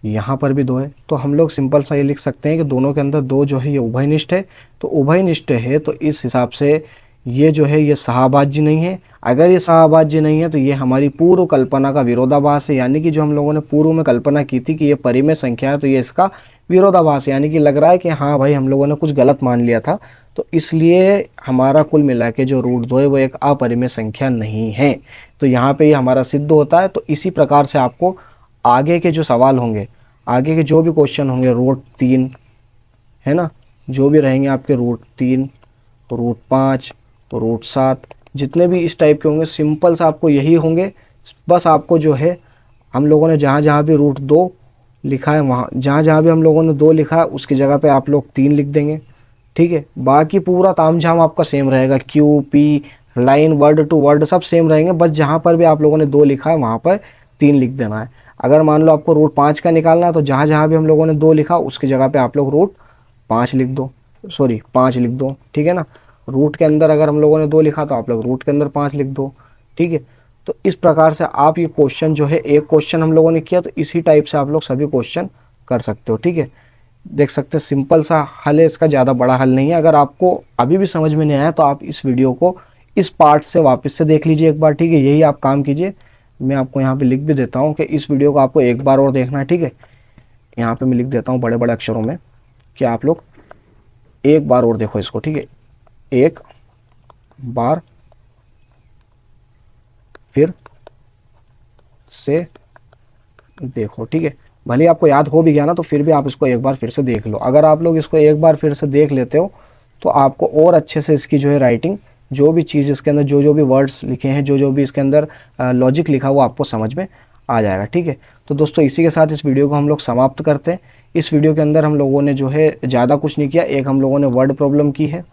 यहाँ पर भी 2 है। तो हम लोग सिंपल सा ये लिख सकते हैं कि दोनों के अंदर 2 जो है ये उभयनिष्ठ है। तो उभयनिष्ठ है तो इस हिसाब से ये जो है ये सहभाज्य नहीं है। अगर ये सहभाज्य नहीं है तो ये हमारी पूर्व कल्पना का विरोधाभास है, यानी कि जो हम लोगों ने पूर्व में कल्पना की थी कि ये परिमेय संख्या है तो ये इसका विरोधाभास है, यानी कि लग रहा है कि हाँ भाई हम लोगों ने कुछ गलत मान लिया था। तो इसलिए हमारा कुल मिला के जो रूट 2 है वो एक अपरिमेय संख्या नहीं है। तो यहाँ पे ये हमारा सिद्ध होता है। तो इसी प्रकार से आपको आगे के जो सवाल होंगे, आगे के जो भी क्वेश्चन होंगे, रूट 3 है ना, जो भी रहेंगे आपके रूट 3 तो रूट 5 तो रूट 7 जितने भी इस टाइप के होंगे सिंपल सा आपको यही होंगे। बस आपको जो है हम लोगों ने जहाँ जहाँ भी रूट 2 लिखा है वहाँ जहाँ जहाँ भी हम लोगों ने 2 लिखा है उसकी जगह पे आप लोग 3 लिख देंगे। ठीक है, बाकी पूरा तामझाम आपका सेम रहेगा, Q P line word to word सब सेम रहेंगे। बस जहाँ पर भी आप लोगों ने 2 लिखा है वहाँ पर 3 लिख देना है। अगर मान लो आपको रूट 5 का निकालना है तो जहाँ जहाँ भी हम लोगों ने 2 लिखा उसकी जगह पे आप लोग रूट 5 लिख दो, सॉरी 5 लिख दो। ठीक है ना, रूट के अंदर अगर हम लोगों ने 2 लिखा तो आप लोग रूट के अंदर 5 लिख दो। ठीक है, तो इस प्रकार से आप ये क्वेश्चन जो है, एक क्वेश्चन हम लोगों ने किया तो इसी टाइप से आप लोग सभी क्वेश्चन कर सकते हो। ठीक है, देख सकते हैं सिंपल सा हल है इसका, ज़्यादा बड़ा हल नहीं है। अगर आपको अभी भी समझ में नहीं आया तो आप इस वीडियो को इस पार्ट से वापस से देख लीजिए एक बार। ठीक है, यही आप काम कीजिए। मैं आपको यहाँ पे लिख भी देता हूँ कि इस वीडियो को आपको एक बार और देखना है। ठीक है, यहाँ पे मैं लिख देता हूँ बड़े बड़े अक्षरों में कि आप लोग एक बार और देखो इसको। ठीक है, एक बार फिर से देखो। ठीक है, भले आपको याद हो भी गया ना तो फिर भी आप इसको एक बार फिर से देख लो। अगर आप लोग इसको एक बार फिर से देख लेते हो तो आपको और अच्छे से इसकी जो है राइटिंग, जो भी चीज़ इसके अंदर, जो भी वर्ड्स लिखे हैं, जो भी इसके अंदर लॉजिक लिखा वो आपको समझ में आ जाएगा। ठीक है, तो दोस्तों इसी के साथ इस वीडियो को हम लोग समाप्त करते हैं। इस वीडियो के अंदर हम लोगों ने जो है ज़्यादा कुछ नहीं किया, एक हम लोगों ने वर्ड प्रॉब्लम की है।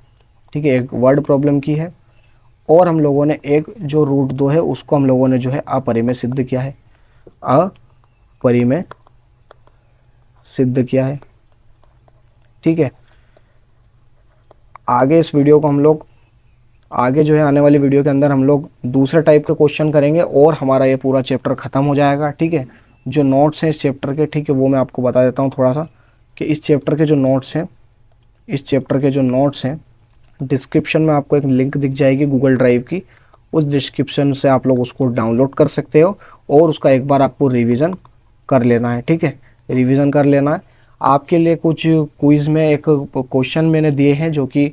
ठीक है, एक वर्ड प्रॉब्लम की है, और हम लोगों ने एक जो रूट 2 है उसको हम लोगों ने जो है अपरिमेय सिद्ध किया है, अपरिमेय सिद्ध किया है। ठीक है, आगे इस वीडियो को हम लोग आगे जो है आने वाली वीडियो के अंदर हम लोग दूसरे टाइप के क्वेश्चन करेंगे और हमारा ये पूरा चैप्टर ख़त्म हो जाएगा। ठीक है, जो नोट्स हैं इस चैप्टर के, ठीक है, वो मैं आपको बता देता हूँ थोड़ा सा कि इस चैप्टर के जो नोट्स हैं, इस चैप्टर के जो नोट्स हैं डिस्क्रिप्शन में आपको एक लिंक दिख जाएगी गूगल ड्राइव की, उस डिस्क्रिप्शन से आप लोग उसको डाउनलोड कर सकते हो और उसका एक बार आपको रिवीजन कर लेना है। ठीक है, रिवीजन कर लेना है। आपके लिए कुछ क्विज़ में एक क्वेश्चन मैंने दिए हैं जो कि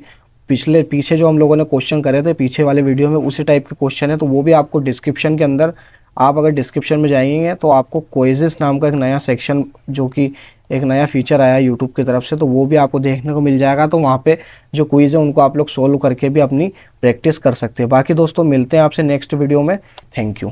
पीछे जो हम लोगों ने क्वेश्चन करे थे पीछे वाले वीडियो में उसी टाइप के क्वेश्चन है, तो वो भी आपको डिस्क्रिप्शन के अंदर, आप अगर डिस्क्रिप्शन में जाएंगे तो आपको क्विज़ेस नाम का एक नया सेक्शन, जो कि एक नया फीचर आया है यूट्यूब की तरफ से, तो वो भी आपको देखने को मिल जाएगा। तो वहाँ पे जो क्विज़ है उनको आप लोग सोल्व करके भी अपनी प्रैक्टिस कर सकते हैं। बाकी दोस्तों मिलते हैं आपसे नेक्स्ट वीडियो में। Thank you.